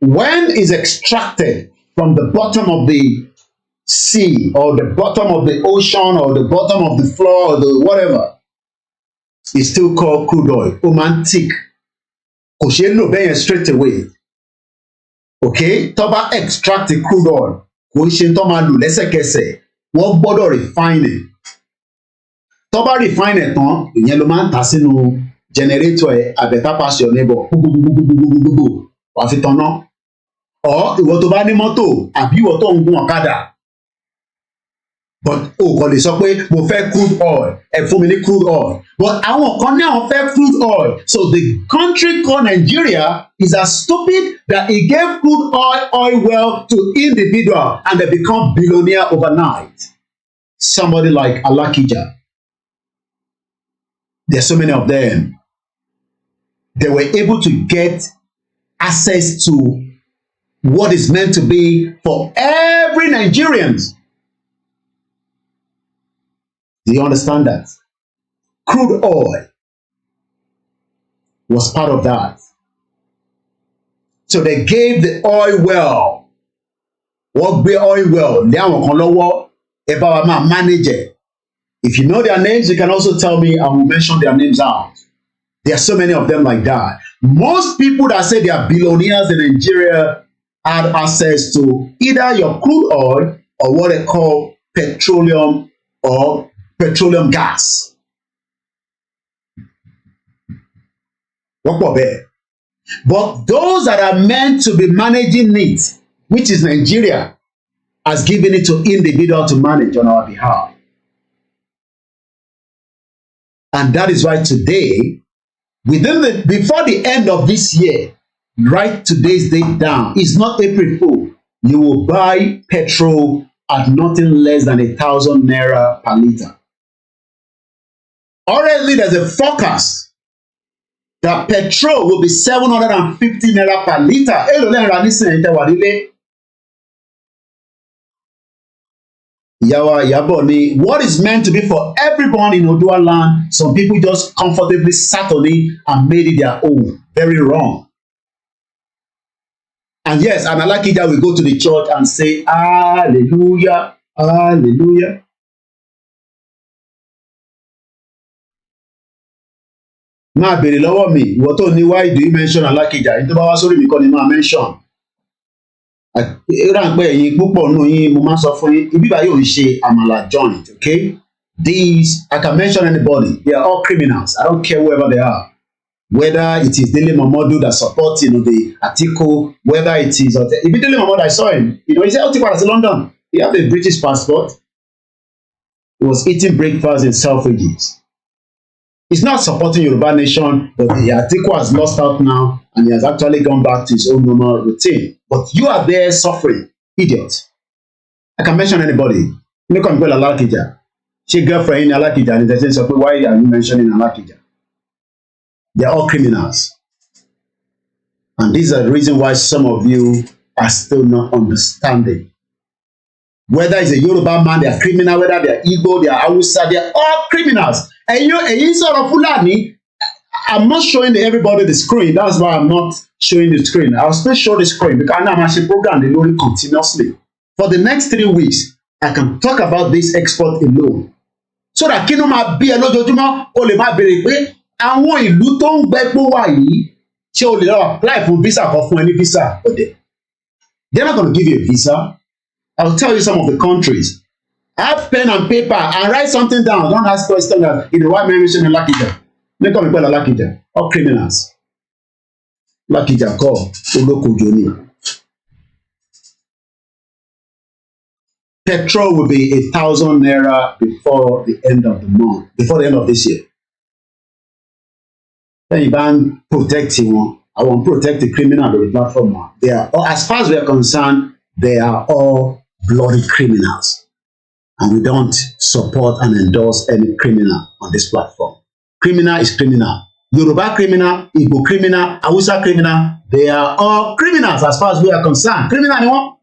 When is extracted from the bottom of the sea or the bottom of the ocean or the bottom of the floor or the whatever, it's still called crude oil. Romantic. Kò ṣeé lò bẹ́ẹ̀ yẹn straight away. Okay? Tó bá extract the crude oil, kò ń ṣe tó máa lò lẹ́sẹ̀kẹsẹ̀. Wọ́n gbọ́dọ̀ refine it. Tó bá refine ẹ̀ tán, ìyẹn ló máa ń tà sínú generator ẹ̀, àbẹ̀ká pass your neighbor. Wàá fi tanná. or ìwọ tó bá ní mọ́tò àbí ìwọ tó ń gun ọ̀kadà. But kò lè sọ pé mo fẹ́ crude oil, ẹ fún mi ní crude oil. But àwọn kan ní àwọn fẹ́ crude oil. So the country called Nigeria is as stupid that it gave crude oil well to individual and they become billionaire overnight. Somebody like Alakija. There's so many of them. They were able to get access to what is meant to be for every Nigerian. Do you understand that? Crude oil was part of that. So they gave the oil well. What be oil well? They are about manager. If you know their names, you can also tell me. I will mention their names out. There are so many of them like that. Most people that say they are billionaires in Nigeria had access to either your crude oil or what they call petroleum or petroleum gas. But those that are meant to be managing it, which is Nigeria, has given it to individual to manage on our behalf. And that is why today, before the end of this year, write today's date down. It's not April Fool. You will buy petrol at nothing less than 1,000 naira per liter. Already there's a forecast that petrol will be 750 naira per liter. What is meant to be for everyone in Odua land, some people just comfortably sat on it and made it their own. Very wrong. And yes, an Alakija will go to the church and say, Hallelujah, Hallelujah. Máa bèrè lọ́wọ́ mi, ìwọ tó ní why do you mention Alakija? Ní tó bá wá sórí mi kọ́ ni máa mention. Ìrànpẹ́ ẹ̀yin púpọ̀ nù yín mo máa sọ fún yín ibi báyìí ò ń ṣe àmàlà joint, okay? These, I can mention anybody. They are all criminals. I don't care whoever they are. Whether it is Dele Momodu that supports, the article, whether it is, if it's Dele Momodu, I saw him. He said, Otikwa is in London. He had a British passport. He was eating breakfast in Selfridges. He's not supporting Yoruba nation, but the article has lost out now, and he has actually gone back to his own normal routine. But you are there suffering, idiot. I can mention anybody. You can go to Alakija. She girlfriend in Alakija, and they say, why are you mentioning Alakija? They are all criminals. And these are the reason why some of you are still not understanding. Whether it's a Yoruba man, they are criminal, whether they are Igbo, they are Hausa, they are all criminals. And you sort of Fulani, I'm not showing everybody the screen. That's why I'm not showing the screen. I'll still show the screen because I'm actually programming the loading continuously. For the next 3 weeks, I can talk about this export alone. So that kí ló máa bí ẹ lójoojúmọ́, o lè máa béèrè pé àwọn ìlú tó ń gbẹ́gbó wà yìí ṣé o lè lọ apply for visa kan fún ẹ ní visa òde. They're not going to give you a visa. I'll tell you some of the countries. Have pen and paper and write something down. Don't ask questions that why am I mentioning Alakija? Make up people Alakija. All criminals. Alakija call Olókojo ni. Petrol will be 1,000 naira before the end of the month, before the end of this year. Then you ban protecting one. I want to protect the criminal on the platform. They are, as far as we are concerned, they are all bloody criminals. And we don't support and endorse any criminal on this platform. Criminal is criminal. Yoruba criminal, Igbo criminal, Hausa criminal, they are all criminals as far as we are concerned. Criminal anyone?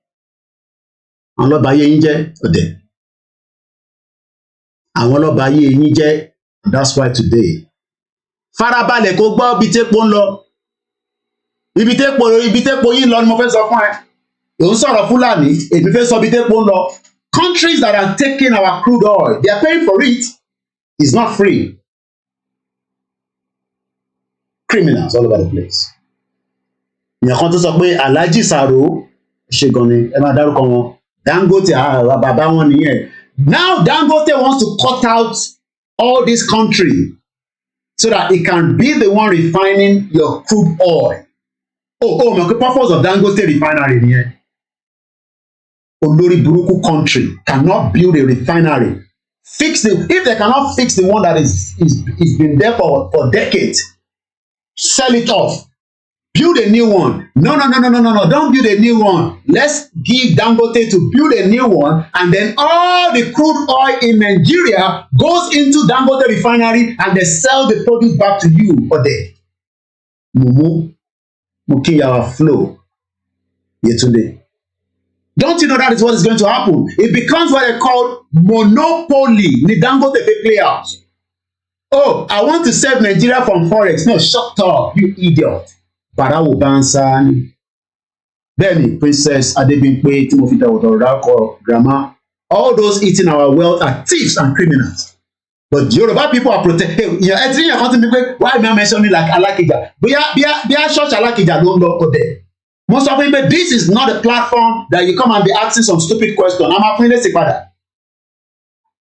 Àwọn lọ́ba ayé yín jẹ́ ọ̀dẹ̀. Àwọn lọ́ba ayé yín jẹ́, and that's why today. Farabalẹ̀ kó gbọ́ ibi tépo ń lọ. Ibi tépo yín lọ ni mo fẹ́ sọ fún ẹ. Òun sọ̀rọ̀ Fúlàní, èmi fẹ́ sọ ibi tépo ń lọ. Countries that are taking our crude oil, they are paying for it. It's not free. Criminals all over the place. Ìyẹn kan tó sọ pé Alhaji Saro ṣe gan ni ẹ máa dárúkọ wọn. Dangote bàbá wọn nìyẹn. Now Dangote wants to cut out all this country so that it can be the one refining your crude oil. My purpose of Dangote refinery here. Olórí burúkú country cannot build a refinery. If they cannot fix the one that is been there for decades, sell it off. Build a new one. No. Don't build a new one. Let's give Dangote to build a new one, and then all the crude oil in Nigeria goes into Dangote refinery, and they sell the produce back to you or there. Mukiyawa flow. Yetunde. Don't you know that is what is going to happen? It becomes what they call monopoly. Ni Dangote play out. Oh, I want to save Nigeria from forex. No, shut up, you idiot. Barawo Bansani. Benny, Princess Adebimpe, Timothy Dawotorako, Grandma. All those eating our wealth are thieves and criminals. But Yoruba people are protected. Why am I mentioning like Alakija? Be a church Alakija don't go there. Most of people, this is not a platform that you come and be asking some stupid question. I'm a friendly father.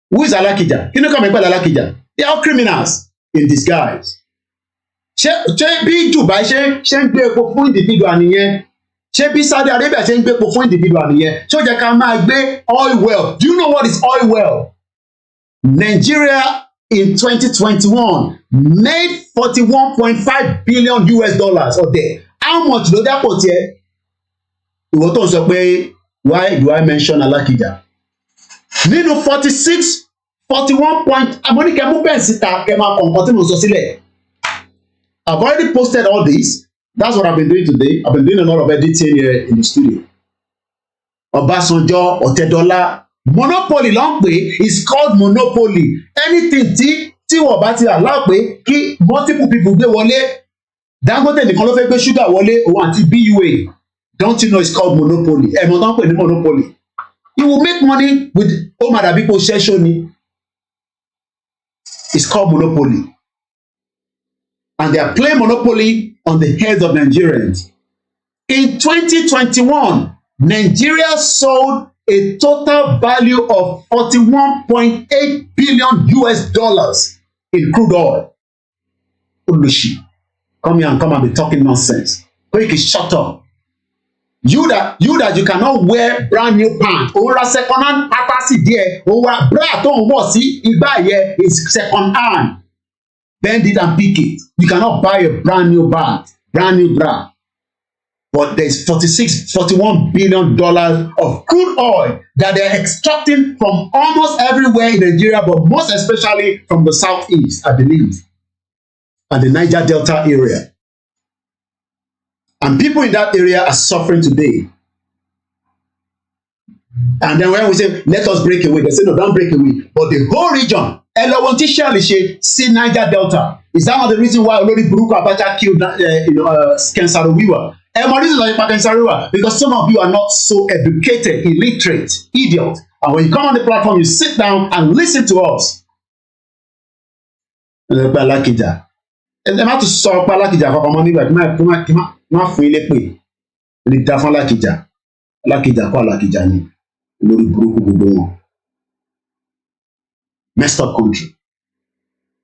Who is Alakija? You know, come and call Alakija. They are all criminals in disguise. Ṣé bí Dubai ṣe ń gbé epo fún individual nìyẹn? Ṣé bí Saudi Arabia ṣe ń gbé epo fún individual nìyẹn? Ṣé ó jẹ́ ká máa gbé oil well? Do you know what is oil well? Nigeria in 2021 made $41.5 billion or there. How much ló dápò tiẹ̀? Ìwọ tó ń sọ pé why do I mention Alakija? Nínú 41 point amóníkẹ́ mú bẹ́ẹ̀ síta kẹ́ máa kọ̀ọ̀kan tí mo sọ sílẹ̀. I've already posted all this. That's what I've been doing today. I've been doing a lot of editing here in the studio. Ọbásanjọ́, Ọ̀tẹ́dọ́lá, monopoly ló ń pè is called monopoly. Anything tí wọ́n bá ti allow pé kí multiple people gbé wọlé. Dangote nìkan ló fẹ́ gbé sugar wọlé òun àti BUA. Don't you know it's called monopoly? Ẹ̀mọ́ tó ń pè ní monopoly. You will make money with Omadabipo Ṣẹ́ṣọ́ni. It's called monopoly. And they are playing monopoly on the heads of Nigerians. In 2021, Nigeria sold a total value of $41.8 billion in crude oil. Olushi, come here and come and be talking nonsense. Koiki, shut up. You that you cannot wear brand new pants. Ora second hand patasi there. Ora bra tó ń wọ̀ sí igbá yẹn is second hand. Bend it and pick it. You cannot buy a brand new bag, brand new bra. But there's $41 billion of crude oil that they're extracting from almost everywhere in Nigeria, but most especially from the southeast, I believe, and the Niger Delta area. And people in that area are suffering today. And then when we say, let us break away, they say, no, don't break away. But the whole region, see Niger Delta. Is that not the reason why Olori Buruku Abacha killed Ken Saro-Wiwa? Because some of you are not so educated, illiterate, idiot. And when you come on the platform, you sit down and listen to us. Alakija. Ẹ má tún sọ pé Alakija kankan mọ́ nígbà tí má fún ilé pè. Ní dá fún Alakija. Alakija kọ́ Alakija ni. Olórí burúkú gbogbo wọn. Messed up country.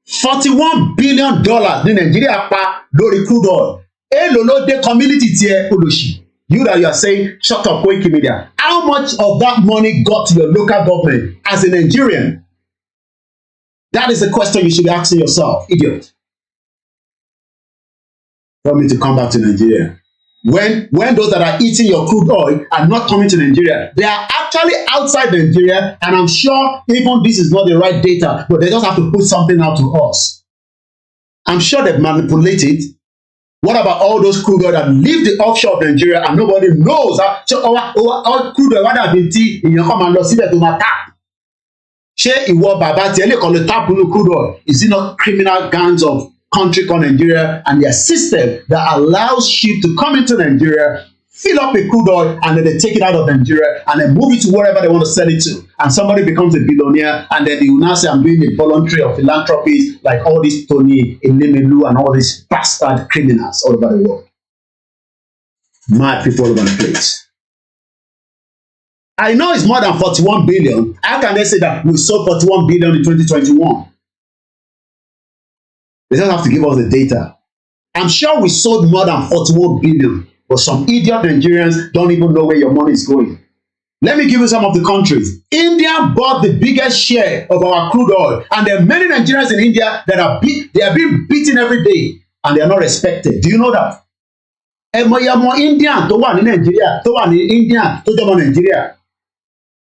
$41 billion ní Nigeria pa lórí crude oil. Èló ló dé community tiẹ̀ olóṣì. You that you are saying, shut up, Koikimedia. How much of that money got to your local government as a Nigerian? That is the question you should be asking yourself, idiot. For me to come back to Nigeria. When those that are eating your crude oil are not coming to Nigeria, they are actually outside Nigeria, and I'm sure even this is not the right data, but they just have to put something out to us. I'm sure they've manipulated. What about all those crude oil that leave the offshore of Nigeria and nobody knows? All crude oil that have been tea in your come and lost it to my tap. Ṣé ìwọ bàbá tiẹ̀ lè kàn lè tap nínú crude oil? Is it not criminal gangs of country called Nigeria and their system that allows ship to come into Nigeria, fill up with crude oil, and then they take it out of Nigeria and then move it to wherever they want to sell it to. And somebody becomes a billionaire, and then they will now say, I'm doing a voluntary or philanthropies like all these Tony Enemelu and all these bastard criminals all over the world. Mad people all over the place. I know it's more than 41 billion. How can they say that we sold 41 billion in 2021? They don't have to give us the data. I'm sure we sold more than 41 billion but some idiot Nigerians don't even know where your money is going. Let me give you some of the countries. India bought the biggest share of our crude oil, and there are many Nigerians in India that are being beaten every day, and they are not respected. Do you know that? Ẹmọ Indian tó wà ní Nigeria, tó wà ní Indian tó jọmọ Nigeria,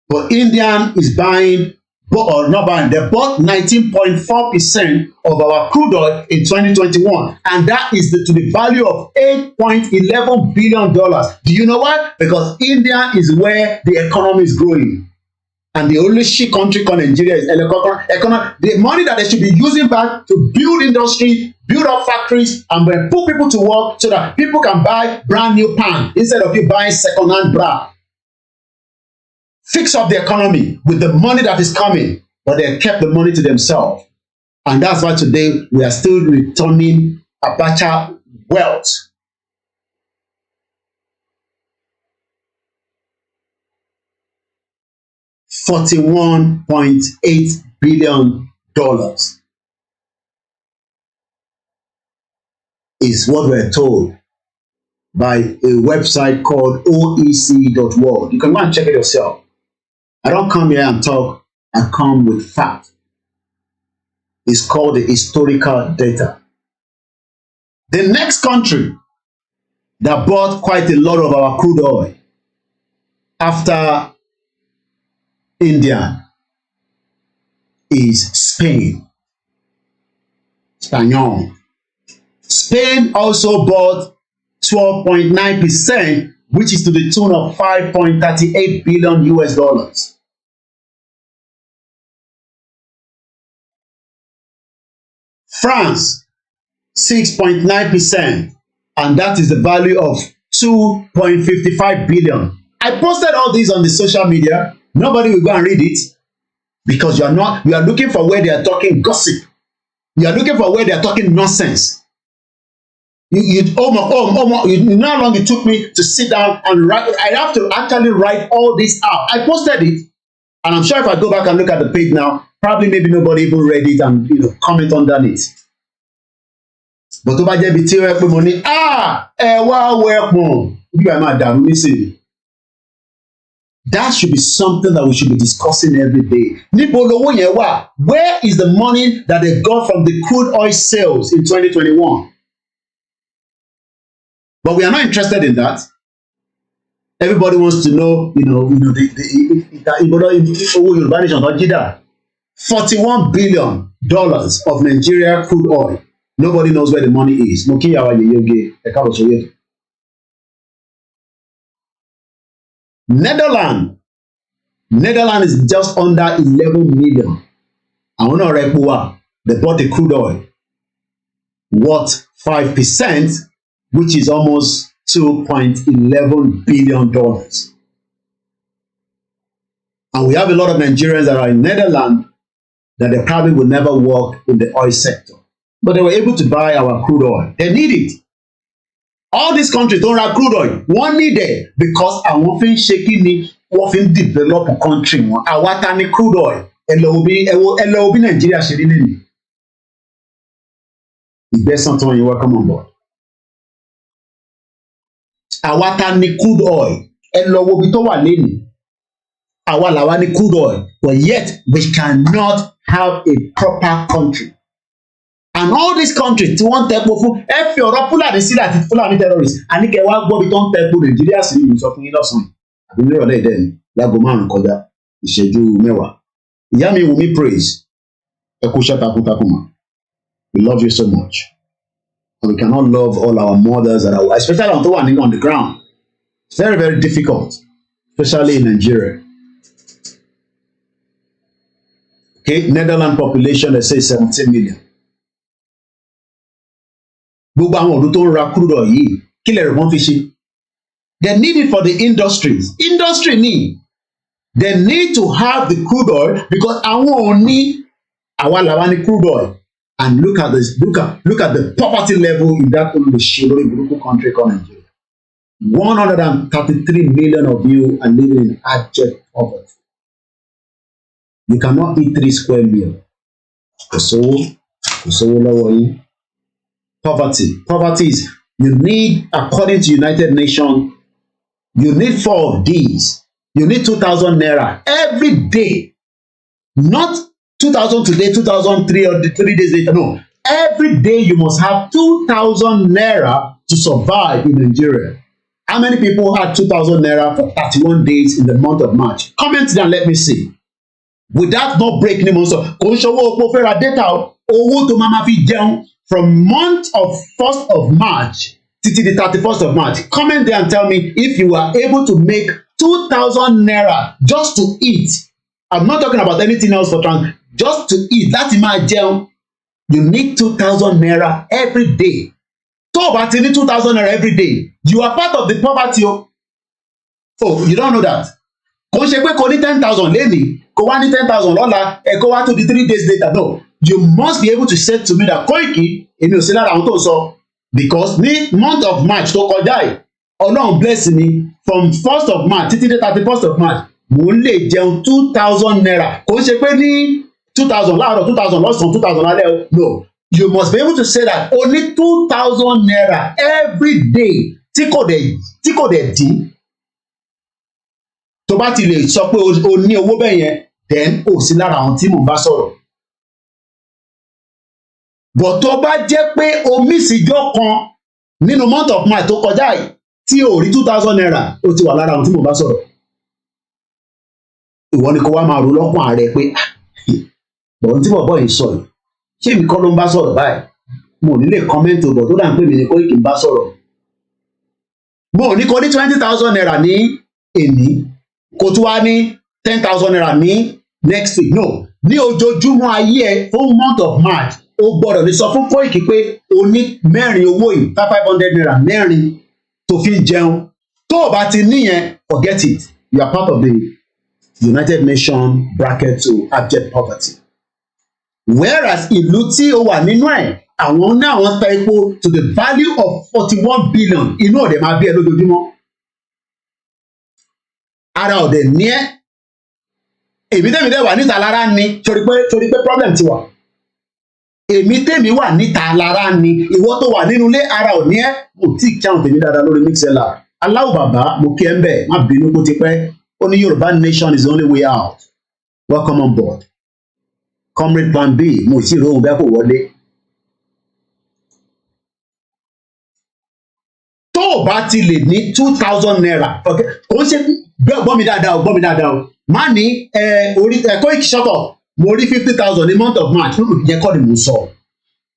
but Indian is buying, or not buying, they bought 19.4% of our crude oil in 2021, and that is to the value of $8.11 billion. Do you know why? Because India is where the economy is growing, and the only shit country called Nigeria is economy. The money that they should be using back to build industry, build up factories, and then put people to work so that people can buy brand new pan instead of you buying second-hand bra. Fix up the economy with the money that is coming, but they kept the money to themselves. And that's why today we are still returning Abacha wealth. $41.8 billion is what we're told by a website called oec.world. You can go and check it yourself. I don't come here and talk, I come with fact. It's called the historical data. The next country that bought quite a lot of our crude oil after India is Spain. Spain also bought 12.9%, which is to the tune of $5.38 billion US. France, 6.9%, and that is the value of $2.55 billion. I posted all these on the social media. Nobody will go and read it because you are looking for where they are talking gossip. You are looking for where they are talking nonsense. You know how long it took me to sit down and write. I have to actually write all this out. I posted it, and I'm sure if I go back and look at the page now, probably maybe nobody even read it and comment underneath. But tó bá jẹ́ bí tí ó yẹ pé mo ní ẹ wá wẹ̀pọ̀n bí wàá máa dàrú nísìnyí. That should be something that we should be discussing every day. Níbo lowó yẹn wà? Where is the money that they got from the crude oil sales in 2021? But we are not interested in that. Everybody wants to know, $41 billion of Nigeria crude oil. Nobody knows where the money is. Netherlands is just under 11 million. They bought the crude oil worth 5%, which is almost $2.11 billion. And we have a lot of Nigerians that are in Netherlands that they probably will never work in the oil sector. But they were able to buy our crude oil. They need it. All these countries don't have crude oil. One need it because àwọn fi ń ṣe kí ni wọ́n fi ń develop country wọn. Àwa ta ni crude oil. Ẹ lọ bí Nàìjíríà ṣe rí lẹ́nu. Ìgbésàn tó yín, welcome on board. Àwa ta ni crude oil. Ẹ lọ wo bí tó wà lẹ́nu. Àwa làwa ni crude oil. But yet we cannot have a proper country. And all these countries tí wọ́n tẹ́po fún ẹ fi ọ̀rọ̀ Fúlàní sílẹ̀ àti Fúlàní terrorists àníkẹ́ wá gbọ́ bí tó ń tẹ́po Nàìjíríà sí ìlú sọ fún yín lọ́sàn-án àbí nírọ̀lẹ́ ìdẹ́ni láago 5 kọjá ìṣẹ́jú 10. Ìyá mi Wùmí praise ẹ kú iṣẹ́ takuntakun mọ́. We love you so much, and we cannot love all our mothers that are, especially on the one on the ground. It's very, very difficult, especially in Nigeria. Okay, Netherlands population, let's say 17 million. Gbogbo àwọn ọdún tó ń ra crude oil yìí kí lè rẹ̀ wọ́n fi ṣe. They need it for the industries. Industry need. They need to have the crude oil because àwọn ò ní àwa làwa ní crude oil. And look at this. Look at the poverty level in that olùṣèlú burúkú country called Nigeria. 133 million of you are living in abject poverty. You cannot eat 3 square meals. Kò sówó lọ́wọ́ yín. Poverty is You need, according to United Nations, you need 4 of these. You need 2,000 naira every day. Not 2,000 today, 2,003 or 3 days later. No. Every day you must have 2,000 naira to survive in Nigeria. How many people had 2,000 naira for 31 days in the month of March? Comment down, let me see. Without no break any month. Kò ń ṣọwọ́ opó fẹ́ ra data owó tó máa fi jẹun from month of 1st of March títí the 31st of March. Comment there and tell me if you are able to make 2,000 naira just to eat. I'm not talking about anything else for trans. Just to eat. Láti máa jẹun. You need 2,000 naira every day. Tó o bá ti ní 2,000 naira every day, you are part of the poverty. Oh, you don't know that. Kò ń ṣe pé kò ní 10,000 lénìí, kò wá ní 10,000 lọ́la, kò wá tó di 3 days later. No, you must be able to say to me that Koiki, èmi ò sí lára àwọn tó sọ, because ní month of March tó kọjá yìí, Ọlọ́run bless me from 1st of March títí dé 31st of March, mo lè jẹun 2,000 naira. Kò ń ṣe pé ní 2,000 láàárọ̀, 2,000 lọ́sàn-án, 2,000 lálẹ́ o. No, you must be able to say that only 2,000 naira every day tí kò dẹ̀ dín. Tó bá ti lè sọ pé o ní owó bẹ́ẹ̀ yẹn, then o sí lára àwọn tí mò ń bá sọ̀rọ̀. But tó bá jẹ́ pé o mísìjọ́ kan nínú month of March tó kọjá yìí tí o rí 2,000 naira, o ti wà lára àwọn tí mò ń bá sọ̀rọ̀. Ìwọ ni kó wá máa rò lọ́kàn ààrẹ pé bọ̀n tí bọ̀bọ̀ yìí sọ yìí, ṣé èmi kọ́ ló ń bá sọ̀rọ̀ báyìí? Mo ò ní lè kọ́mẹ́ǹtì ọ̀bọ̀ tó dà ń pè mí ní Koiki ń bá sọ̀rọ̀. Mo ò ní kó ní 20,000 naira ní èní, kó tún wá ní 10,000 naira ní next week. No, ní ojoojúmọ́ ayé ẹ fún month of March, o gbọ́dọ̀ lè sọ fún Koiki pé o ní mẹ́rin owó yìí, 500 naira mẹ́rin tó fi jẹun. Tó o bá ti níyẹn, forget it. You are part of the United Nations bracket to abject poverty. Whereas ìlú tí o wà nínú ẹ̀, àwọn ní àwọn ta epo to the value of 41 billion, inú ọ̀dẹ̀ máa bí ẹ lójoojúmọ́. Ara ọ̀dẹ̀ ní ẹ́. Èmi tèmi dẹ̀ wà níta lára ni, torí pé problem ti wà. Èmi tèmi wà níta lára ni, ìwọ tó wà nínú ilé ara ò ní ẹ́. Mo tí kí àwọn tèmi dáadáa lórí Mixlr. Aláwọ̀ bàbá, mo kí ẹ ń bẹ̀, má bínú kó ti pẹ́. Ó ní Yorùbá nation is the only way out. Welcome on board. Comrade Plan B, mo sì rohun bẹ́ẹ̀ kò wọlé. Tó o bá ti lè ní 2,000 naira, kò ń ṣe gbọ́ mi dáadáa o. Má ní orí Koiki ṣọ́tọ̀, mo rí 50,000 ní month of March, yẹ kọ́ ni mo sọ.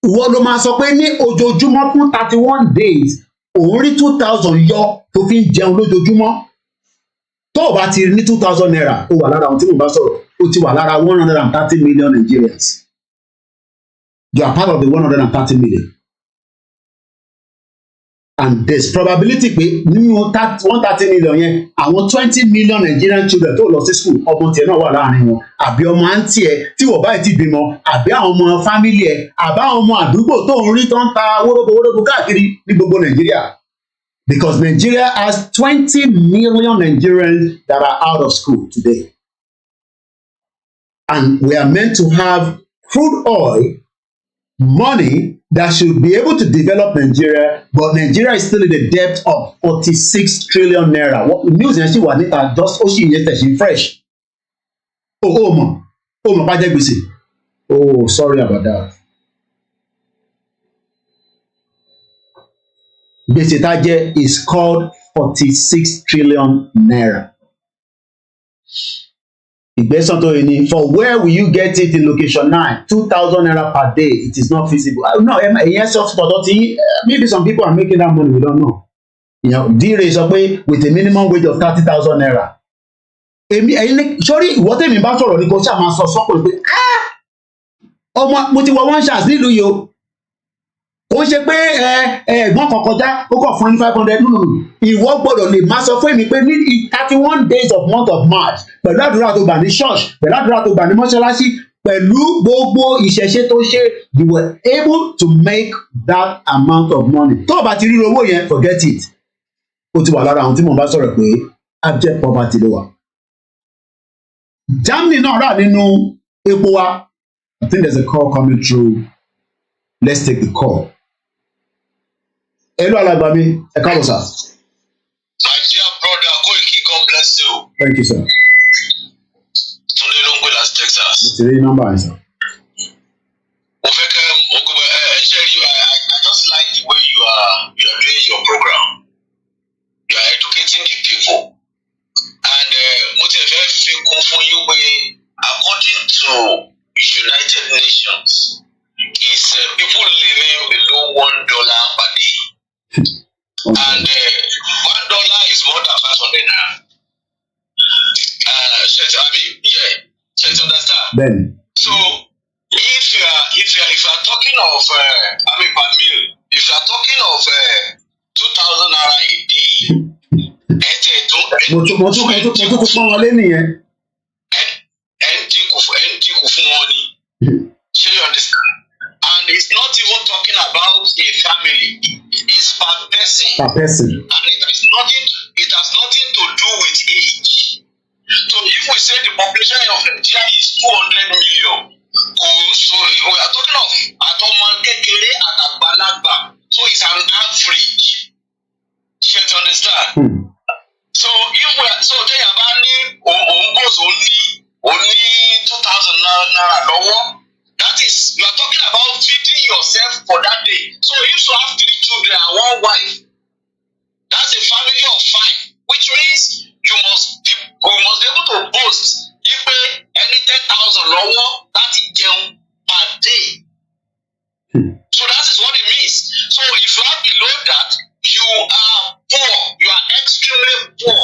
Ìwọ ló máa sọ pé ní ojoojúmọ́ fún 31 days, òun rí 2,000 yọ tó fi ń jẹun lójoojúmọ́. Tó o bá ti ní 2,000 naira, o wà lára àwọn tí mo bá sọ̀rọ̀. O ti wà lára 130 million Nigerians. You are part of the 130 million. And there's probability pé nínú 130 million yẹn, àwọn 20 million Nigerian children tó lọ sí school, ọmọ tiẹ̀ náà wà láàrin wọn. Àbí ọmọ àǹtí ẹ tí wọ́n báyìí ti bímọ, àbí àwọn ọmọ family ẹ, àbí àwọn ọmọ àdúgbò tó ń rí tó ń ta wórógbó káàkiri ní gbogbo Nàìjíríà. Because Nigeria has 20 million Nigerians that are out of school today. And we are meant to have crude oil, money that should be able to develop Nigeria, but Nigeria is still in the debt of 46 trillion naira. What news yẹn ṣì wà níta, just ó ṣì yẹn tẹ̀sí fresh. Oh, mọ̀ pàjẹ́ gbèsè. Oh, sorry about that. Gbèsè tá jẹ́ is called 46 trillion naira. Ìgbésàn tó yẹ ni, for where will you get it in location 9? 2,000 naira per day, it is not feasible. No, ìyẹn sọ tọ̀dọ̀ tí maybe some people are making that money, we don't know. D-Ray sọ pé with a minimum wage of 30,000 naira. Sórí ìwọ tèmi bá sọ̀rọ̀ ní kò ṣáà máa sọ sọ́kùnrin pé ọmọ mo ti wọ one chance nílùú yìí o. Kò ń ṣe pé ẹ̀gbọ́n kan kọjá ó kọ̀ fún 500 nínú ìwọ gbọ́dọ̀ lè máa sọ fún mi pé ní 31 days of month of March pẹ̀lú àdúrà tó gbà ní church, pẹ̀lú àdúrà tó gbà ní mọ́ṣáláṣí, pẹ̀lú gbogbo ìṣẹ̀ṣe tó ṣe, you were able to make that amount of money. Tó o bá ti rí owó yẹn, forget it. Ó ti wà lára àwọn tí mo bá sọ̀rọ̀ pé abject poverty ló wà. Germany náà rà nínú epo wa. I think there's a call coming through. Let's take the call. Hello, Alabami. Ẹ káàbọ̀ sir. My dear brother Koiki, God bless you. Thank you, sir. Tunde ló ń gbé Las Texas. Mo ti rí nọ́mbà yẹn, sir. Mo fẹ́ kẹ́ ṣe rí I just like the way you are doing your program. You are educating the people. And mo ti fẹ́ fi kún fún yín pé according to United Nations is people living below $1 per day. Okay. And $1 is more than 500 naira. You understand? Then. So if you are talking of per meal, if you are talking of 2,000 naira a day, mo tún pọ́n wọlé nìyẹn. ẹ ń dínkù fún wọn ni. Ṣé you understand? And it's not even talking about a family. It's per person. Per person. And it has nothing to do with age. So if we say the population of Nigeria is 200 million, so we are talking of àtọmọ kékeré àtàgbàlagbà. So it's an average. You understand? So if we are they are banning only 2,000 naira lọ́wọ́. That is, you are talking about feeding yourself for that day. So if you have 3 children and 1 wife, that's a family of 5, which means you must be able to boast if any 10,000 lọ́wọ́ láti jẹun per day. So that is what it means. So if you are below that, you are poor. You are extremely poor.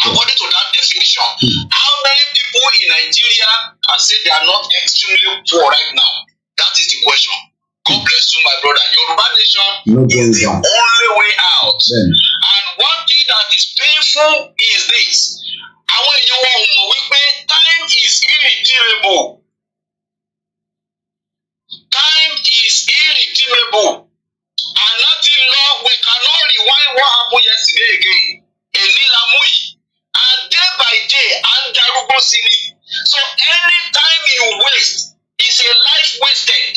According to that definition. How many people in Nigeria can say they are not extremely poor right now? That is the question. God bless you, my brother. Yoruba nation is the only way out. And one thing that is painful is this. Àwọn èèyàn wa mọ̀ wípé time is irredeemable. Time is irredeemable. And nothing long, we cannot rewind what happened yesterday again. Èní la mú yìí. And day by day, and darúgbó sí ni. So any time you waste is a life wasted.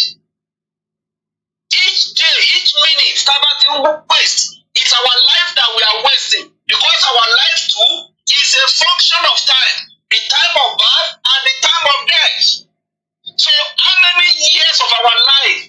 Each day, each minute, tábàtì waste is our life that we are wasting. Because our life too is a function of time. The time of birth and the time of death. So how many years of our life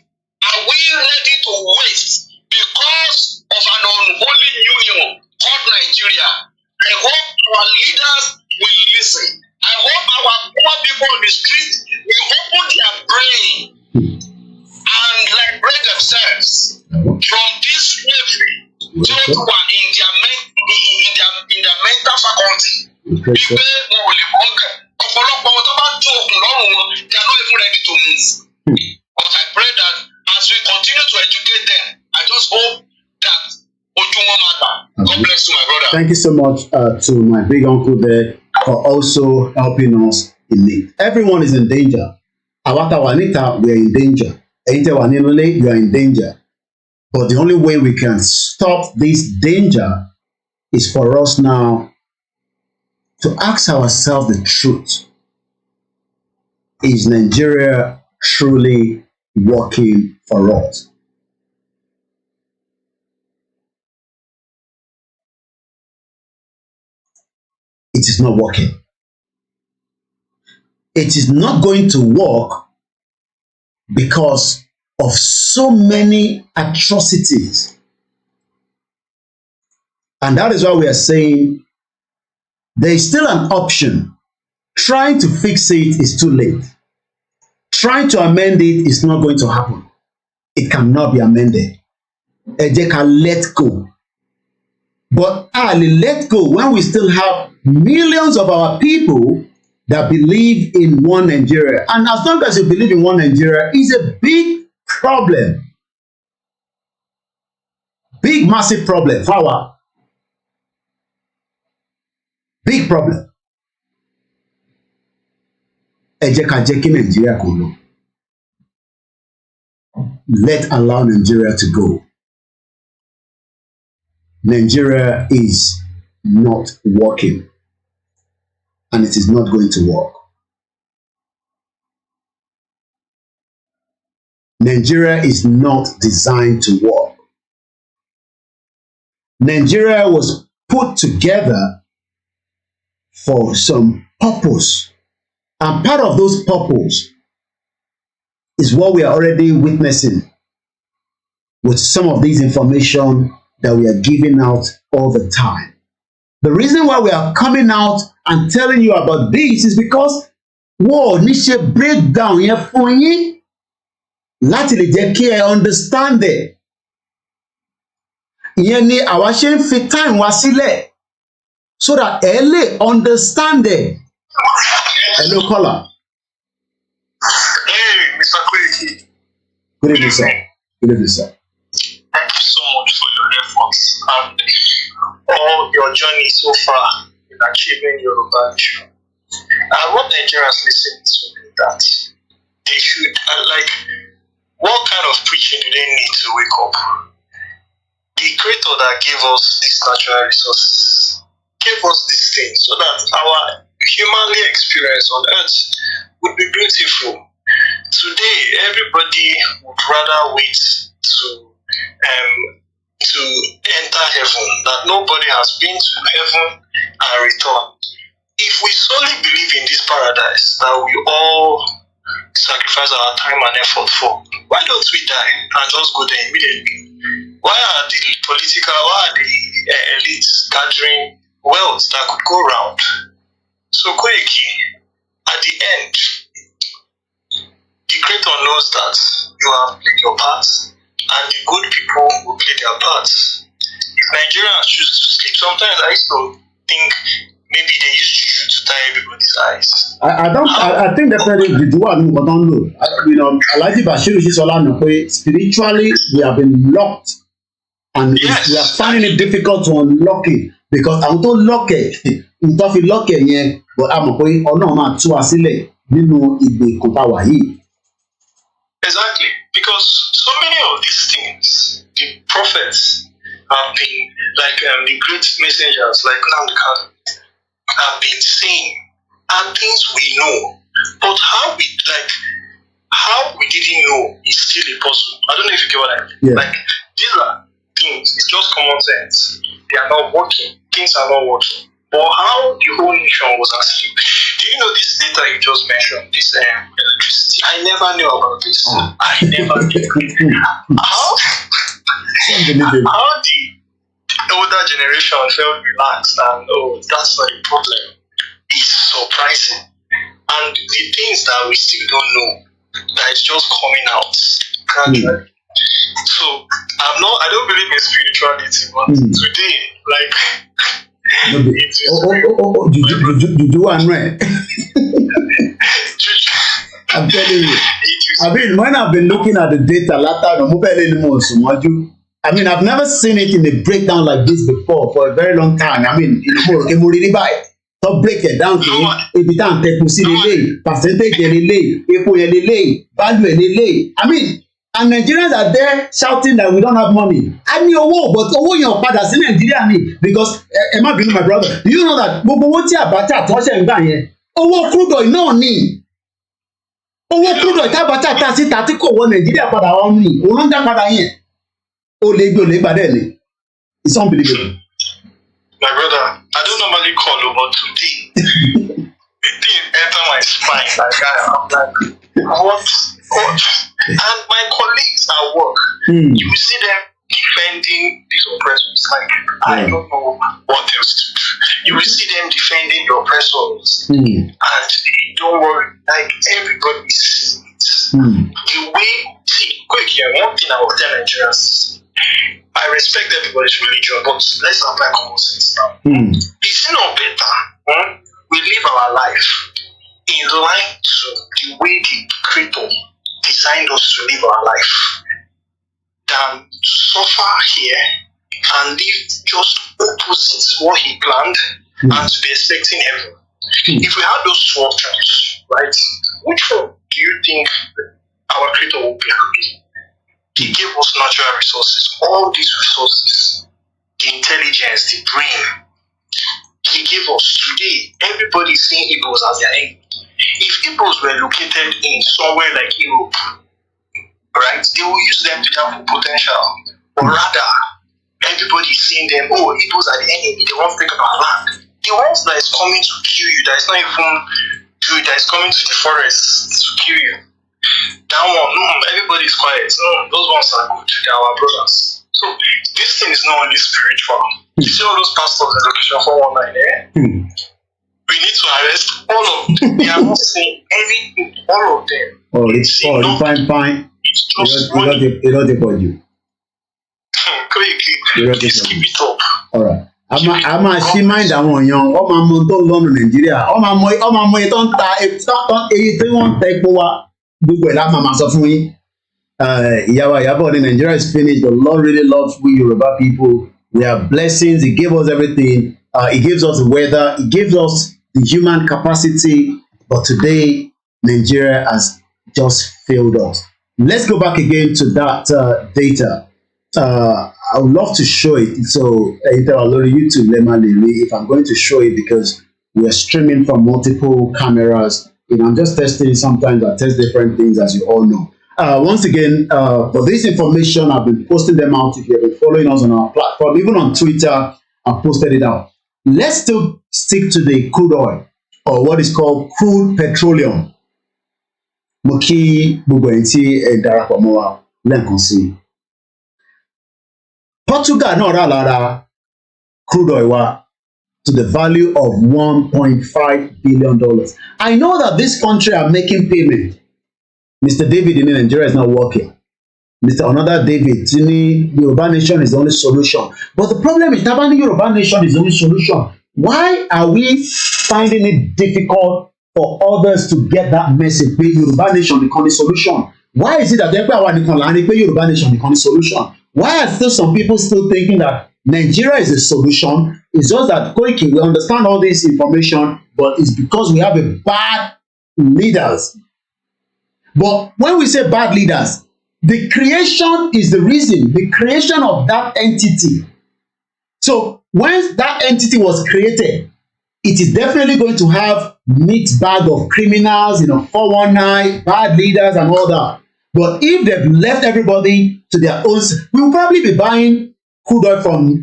are we ready to waste because of an unholy union called Nigeria? I hope our leaders will listen. I hope our poor people on the street will open their brain and liberate themselves from this slavery those who are in their mental faculty. Wípé wọn ò lè bọ́ bẹ̀. Ọ̀pọ̀lọpọ̀ wọn tó bá tú okùn lọ́rùn wọn, they are not even ready to move. But I pray that as we continue to educate them, I just hope that ojú wọn máa là. God bless you, my brother. Thank you so much to my big uncle there for also helping us in need. Everyone is in danger. Àwa tá wà níta, we are in danger. Ẹ̀yin tẹ́ wà nínú ilé, you are in danger. But the only way we can stop this danger is for us now to ask ourselves the truth. Is Nigeria truly working for us? It is not working. It is not going to work because of so many atrocities. And that is why we are saying there is still an option. Trying to fix it is too late. Trying to amend it is not going to happen. It cannot be amended. Ẹ jẹ́ ká let go. But I'll let go when we still have millions of our people that believe in one Nigeria. And as long as you believe in one Nigeria, it's a big problem. Big, massive problem. Power. Big problem. Ẹ jẹ́ ká jẹ́ kí Nigeria kó lọ. Let's allow Nigeria to go. Nigeria is not working. And it is not going to work. Nigeria is not designed to work. Nigeria was put together for some purpose. And part of those purpose is what we are already witnessing with some of these information that we are giving out all the time. The reason why we are coming out and telling you about this is because wọ́n ò ní ṣe breakdown yẹn fún yín láti lè jẹ́ kí ẹ understand it. Ìyẹn ni àwa ṣe ń fi time wa sílẹ̀ so that ẹ lè understand it. Hello, caller. Hey, Mr. Koiki. Good evening, sir. Good evening, sir. Thank you so much for your efforts and all your journey so far in achieving Yoruba nation. I want Nigerians listening to me that they should, what kind of preaching do they need to wake up? The Creator that gave us these natural resources gave us these things so that our humanly experience on earth would be beautiful. Today, everybody would rather wait to enter heaven, that nobody has been to heaven and returned. If we solely believe in this paradise that we all sacrifice our time and effort for, why don't we die and just go there immediately? Why are the elites gathering wealth that could go round? So Koiki, at the end, the Creator knows that you have played your part, and the good people will play their parts. If Nigerians choose to sleep, sometimes I used to think maybe they used to tie everybody's eyes. I think definitely the do one but don't know. Alhaji Bashiru Shisola know spiritually we have been locked, and yes, we are finding it difficult to unlock it because àwọn tó lock it, nǹkan fi lock it yẹn, but a mọ̀ pé Ọlọ́run máa tú wa sílẹ̀ nínú ìgbèkùn tá wà yìí. Exactly, because so many of these things, the prophets have been the great messengers like Nnamdi Kanu have been saying, and things we know, but how we didn't know is still a puzzle. I don't know if you get what I mean. Yeah. These are things, it's just common sense. They are not working. Things are not working. But how the whole nation was asleep. Do you know this data you just mentioned? This electricity. I never knew about this. I never knew. How the older generation felt relaxed and that's not a problem. It's surprising. And the things that we still don't know, that is just coming out gradually. So I don't believe in spirituality, but today, Juju and right. I'm telling you. I mean, when I've been looking at the data, I've never seen it in a breakdown like this before for a very long time. I mean, to break it down to every time percentage value. I mean, and Nigerians are there shouting that we don't have money. I mean, but your father in Nigeria because Emma being my brother. You know that crude oil no ni. Crude oil Nigeria padà wọ́n ní. Olóńjà padà yẹn. It's unbelievable. My brother, I don't normally call you, but today, the thing enter my spine. I'm like, what? And my colleagues at work, you will see them defending these oppressors. I don't know what else to do. You will see them defending the oppressors. And don't worry, everybody sees it. The way, Koiki, one thing I will tell Nigerians, I respect everybody's religion, but let's apply common sense now. It's not better. We live our life in line to the way the Creator designed us to live our life than to suffer here and live just opposite what He planned and to be expecting heaven. If we had those two options, right, which one do you think our Creator will be happy? He gave us natural resources, all these resources, the intelligence, the brain. He gave us today. Everybody is seeing Igbos as their enemy. If Igbos were located in somewhere like Europe, right, they will use them to their full potential. But rather, everybody is seeing them. Oh, Igbos are the enemy. They want to take up our land. The ones that is coming to kill you, that is not even you, that is coming to the forest to kill you. That one, everybody is quiet. Those ones are good. They are our brothers. So this thing is not only spiritual. You see all those pastors in location 419, we need to arrest all of them. They are not saying anything, all of them. Fine. It's just money. Koiki, please keep it up. All right. a máa ṣí mind àwọn èèyàn ọ máa mọ tó lọ́nu nàìjíríà ọ máa mọ èyí tó ń ta èyí tí wọ́n ń ta epo wa gbogbo ẹ̀ la máa sọ fún yín. Ìyàwó Ìyábọ̀ ní Nigeria is finished. The Lord really loves we Yoruba people. We have blessings. He gave us everything. He gives us the weather. He gives us the human capacity. But today, Nigeria has just failed us. Let's go back again to that data. I would love to show it. So, YouTube, if I'm going to show it because we are streaming from multiple cameras. I'm just testing. Sometimes I test different things, as you all know. Once again, for this information, I've been posting them out. If you have been following us on our platform, even on Twitter, I've posted it out. Let's still stick to the crude oil, or what is called crude petroleum. Moki Bugwenti Darapamoa Lenkonsi. Portugal náà rà lára crude oil wa to the value of $1.5 billion. I know that this country are making payment. Mr. David in Nigeria is not working. Mr. Another David, the Yoruba nation is the only solution. But the problem is that the Yoruba nation is the only solution. Why are we finding it difficult for others to get that message? The Yoruba nation become the solution. Why is it that the Yoruba nation become the solution? Why are still some people still thinking that Nigeria is the solution? It's just that Koiki, we understand all this information, but it's because we have a bad leaders. But when we say bad leaders, the creation is the reason, the creation of that entity. So when that entity was created, it is definitely going to have mixed bag of criminals, 419, bad leaders and all that. But if they've left everybody to their own, we will probably be buying crude oil from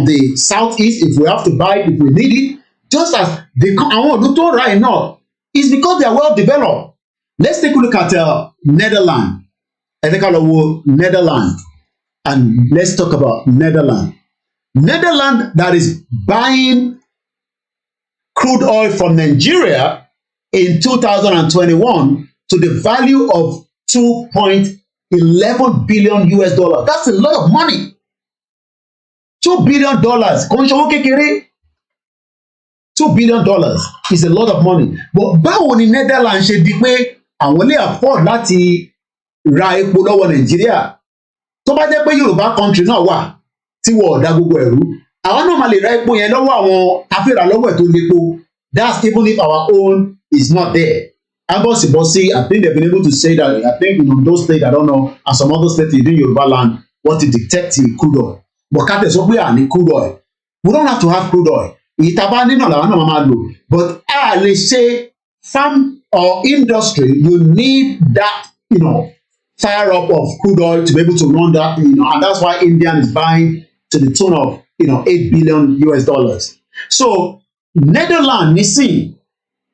the southeast if we have to buy it, if we need it. Just as the right now, it's because they are well developed. Let's take a look at Netherlands. Netherlands, and let's talk about Netherlands. Netherlands that is buying crude oil from Nigeria in 2021 to the value of $2.11 billion US. That's a lot of money. $2 billion. $2 billion is a lot of money. But báwo ni Netherlands ṣe di pé àwọn lè afford láti ra epo lọ́wọ́ Nàìjíríà? Tó bá jẹ́ pé Yorùbá country náà wà tí wọ́n dá gbogbo ẹ̀rú, àwọn náà máa lè ra epo yẹn lọ́wọ́ àwọn afẹ́ra lọ́wọ́ ẹ̀ tó lépo. That's even if our own is not there. Bossy, I think they've been able to say that. I think in those states, I don't know, and some other states within Yoruba land, what to detect in crude oil. But we are in crude oil. We don't have to have crude oil. But let's say farm or industry, you need that, fire up of crude oil to be able to run that, and that's why India is buying to the tune of, $8 billion US. So Netherlands, you see,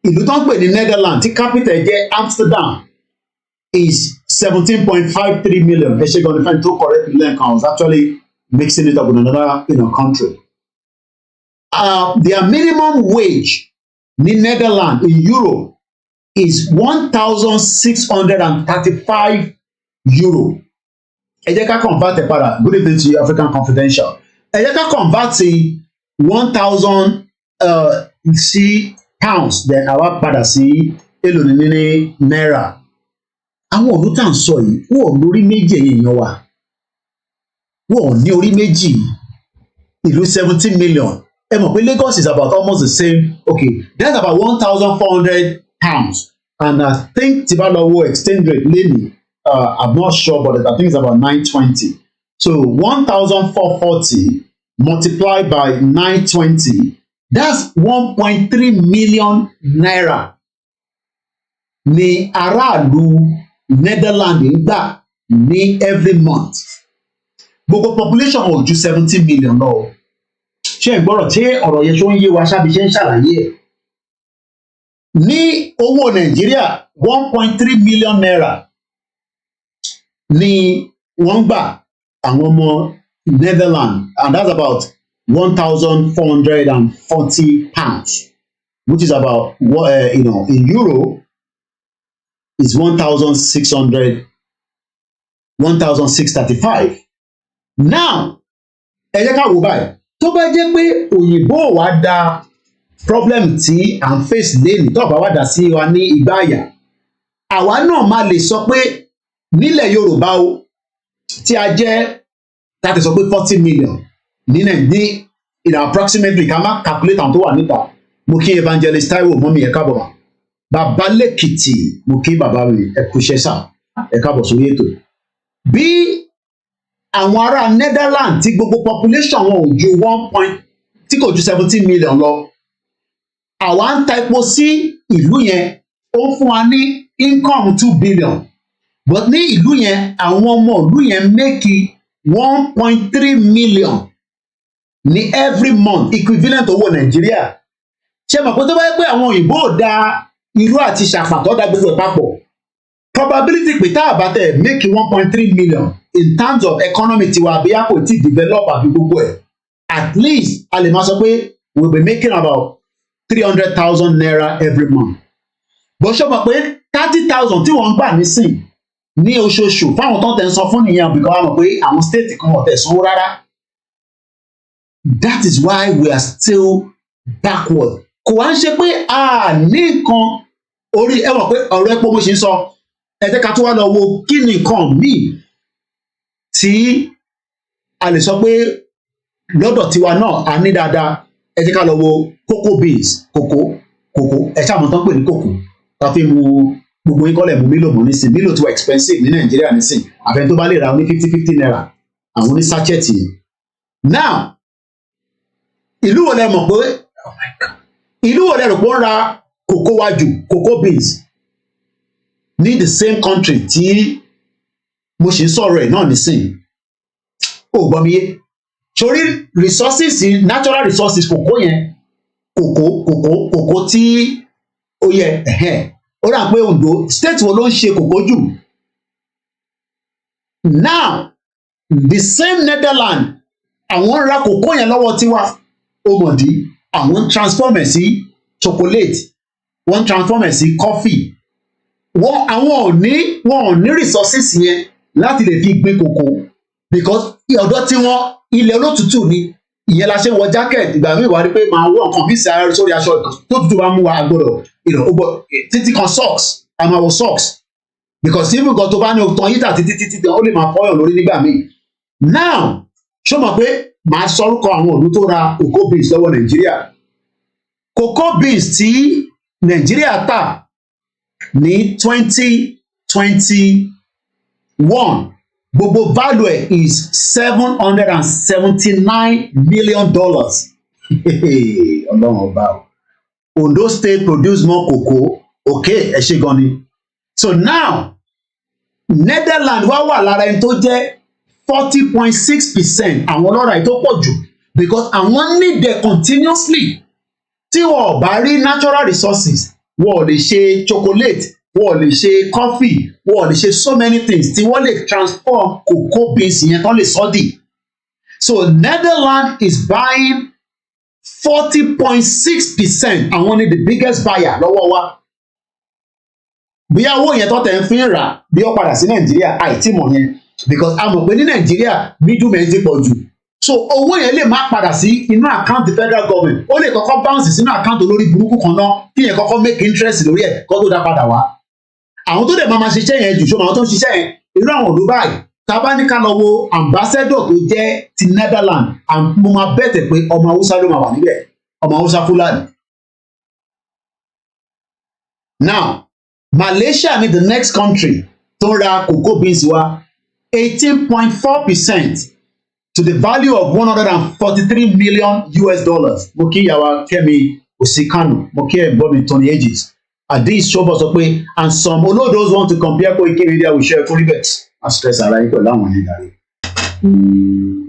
ìlú tó ń pè ní Netherlands tí capital jẹ́ Amsterdam is 17.53 million. Ẹ ṣe gan ni fẹ́ni tó correct me lẹ́ẹ̀kan. I was actually mixing it up with another country. Their minimum wage ní Netherlands in Europe is €1,635. Ẹ jẹ́ ká convert ẹ̀ padà. Good evening to you, African Confidential. Ẹ jẹ́ ká convert sí 1,000 sí pounds, then àwa padà sí èlò ní náírà. Àwọn òlú tá à ń sọ yìí wọ́n lórí méjì èèyàn wa, wọ́n ní orí méjì. Ìlú 17 million. Ẹ mọ̀ pé Lagos is about almost the same. Okay, that's about 1,400 pounds, and I think tí bá lọ wo exchange rate lẹ́nu, I'm not sure, but I think it's about 920. So 1,440 multiplied by 920. That's 1.3 million naira ní aráàlú Netherlands ń gbà ní every month. gbogbo population ò ju 17 million lọ. Ṣé ìgbọ́rọ̀ tí ọ̀rọ̀ yẹn tó ń yé wa ṣábi ṣe ń ṣàlàyé ẹ̀? Ní owó Nàìjíríà 1.3 million naira ni wọ́n gbà àwọn ọmọ Netherlands, and that's about 1,440 pounds, which is about in euro is 1,635. Now, ẹ jẹ́ ká wò báyìí, tó bá jẹ́ pé òyìnbó wa dá problem tí à ń face lẹ́nu tó bá wá dá sí wa ní igbá àyà, àwa náà máa lè sọ pé nílẹ̀ Yorùbá o tí a jẹ́ láti sọ pé 40 million ní approximately ká má calculate àwọn tó wà níta. Mo kí Evangelist Taiwo mọ́mí ẹ káàbọ̀ wá. Bàbá lẹ́kìtì mo kí bàbá mi ẹ kú iṣẹ́ sà ẹ káàbọ̀ sórí ètò. Bí àwọn ará Netherlands tí gbogbo population wọn ò ju tí kò ju 17 million lọ, àwa ń ta epo sí ìlú yẹn, ó fún wa ní income 2 billion, but ní ìlú yẹn àwọn ọmọ ìlú yẹn make 1.3 million ní every month, equivalent owó Nàìjíríà. Ṣé mọ̀ pé tó bá yẹ pé àwọn òyìnbó ò da irú àti ṣàpàtọ́ da gbogbo ẹ̀ papọ̀, probability pé tá a bá tẹ̀ make 1.3 million in terms of economy tiwa àbí àpò tí develop àbí gbogbo ẹ̀, at least a lè máa sọ pé we will be making about 300,000 naira every month. Bó ṣe mọ̀ pé 30,000 tí wọ́n ń gbà nísìn ní oṣooṣù fáwọn tó tẹ̀ ń sọ fún nìyẹn because wọ́n mọ̀ pé àwọn state kan ò tẹ̀ sanwó rárá. That is why we are still backward. Kò wá ń ṣe pé a ní nǹkan orí ẹ mọ̀ pé ọ̀rọ̀ epo mo ṣe ń sọ, ẹ jẹ́ ká tó wá lọ wo kí ni nǹkan míì tí a lè sọ pé lọ́dọ̀ tiwa náà a ní dáadáa. Ẹ jẹ́ ká lọ wo cocoa beans, kòkó ẹ ṣáà mọ̀ tán pè ní kòkó tá fi mu gbogbo yín kọ́lẹ̀ mu mílò mọ́ nísìn. Mílò tí wà expensive ní Nàìjíríà nísìn, àfẹn tó bá lè ra ní 50 naira àwọn ní sachet yìí. Now ìlú wo lẹ mọ̀ pé ìlú wo lẹ rò pé ó ń ra kòkó wájú cocoa beans ní the same country tí mo ṣe ń sọ̀rọ̀ ẹ̀ náà nísìn? Ó gbọ́ mi yé. Torí resources, natural resources kòkó yẹn, kòkó tí ó yẹ ó rà pé Ondo state wo ló ń ṣe kòkó jù? Now the same Netherlands àwọn ń ra kòkó yẹn lọ́wọ́ tiwa, ó mọ̀ dí àwọn ń transform ẹ̀ sí chocolate, wọ́n ń transform ẹ̀ sí coffee. Àwọn ò ní resources yẹn láti lè fi gbin kòkó because ọ̀dọ̀ tí wọ́n ilẹ̀ olótùtù ni. Ìyẹn la ṣe wọ jacket ìgbà míì wá rí pé máa wọ nǹkan bí sórí aṣọ tó tutù bá mú wa gbọ́dọ̀ títí kan socks, a máa wọ socks because even nǹkan tó bá ní òtàn yíta títí ó lè máa fọyàn lórí nígbà míì. Now ṣó mọ̀ pé màá sọrúkọ àwọn òlú tó ra cocoa beans lọ́wọ́ Nàìjíríà. Cocoa beans tí Nàìjíríà tà ní 2021 gbogbo value ẹ̀ is $779 million. Ọlọ́run ọba o. Ondo state produce more cocoa, okay, ẹ ṣe gan ni. So now Netherlands wà lára ẹni tó jẹ́ 40.6% àwọn ọlọ́ràá yìí tó pọ̀ jù because àwọn need them continuously. Tí wọ́n ò bá rí natural resources, wọ́n ò lè ṣe chocolate, wọ́n ò lè ṣe coffee, wọ́n ò lè ṣe so many things tí wọ́n lè transform cocoa beans yẹn tán lè sọ́dì. So Netherlands is buying 40.6%. Àwọn ni the biggest buyer lọ́wọ́ wa. Bí owó yẹn tó tẹ̀ ń fi ń rà bí ó padà sí Nàìjíríà àìtí mọ̀ yẹn because a mọ̀ pé ní Nàìjíríà middlemen ti pọ̀ jù. So owó yẹn lè má padà sí inú account federal government. Ó lè kọ́kọ́ bounce sínú account olórí burúkú kan náà kí yẹn kọ́kọ́ make interest lórí ẹ̀ kó tó dá padà wá. Àwọn tó dẹ̀ máa ṣiṣẹ́ yẹn jù ṣọ́mọ àwọn tó ń ṣiṣẹ́ yẹn irú àwọn òdó báyìí tá a bá ní ká lọ wo ambassador tó jẹ́ ti Netherlands mo máa bẹ̀tẹ̀ pé ọmọ Haúsá ló máa wà níbẹ̀, ọmọ Haúsá Fúlàní. Now Malaysia ni the next country tó ra cocoa beans wa 18.4% to the value of $143 million. Mo kí ìyàwó Kẹ́mi Òsínkànnù, mo kí ẹ̀gbọ́n mi Tony Ages. Adis Shobo sọ pé and some olódos want to compare Koikimedia with share Fulibet. A stress ara yín pẹ̀lú àwọn yẹn darí. Thank you.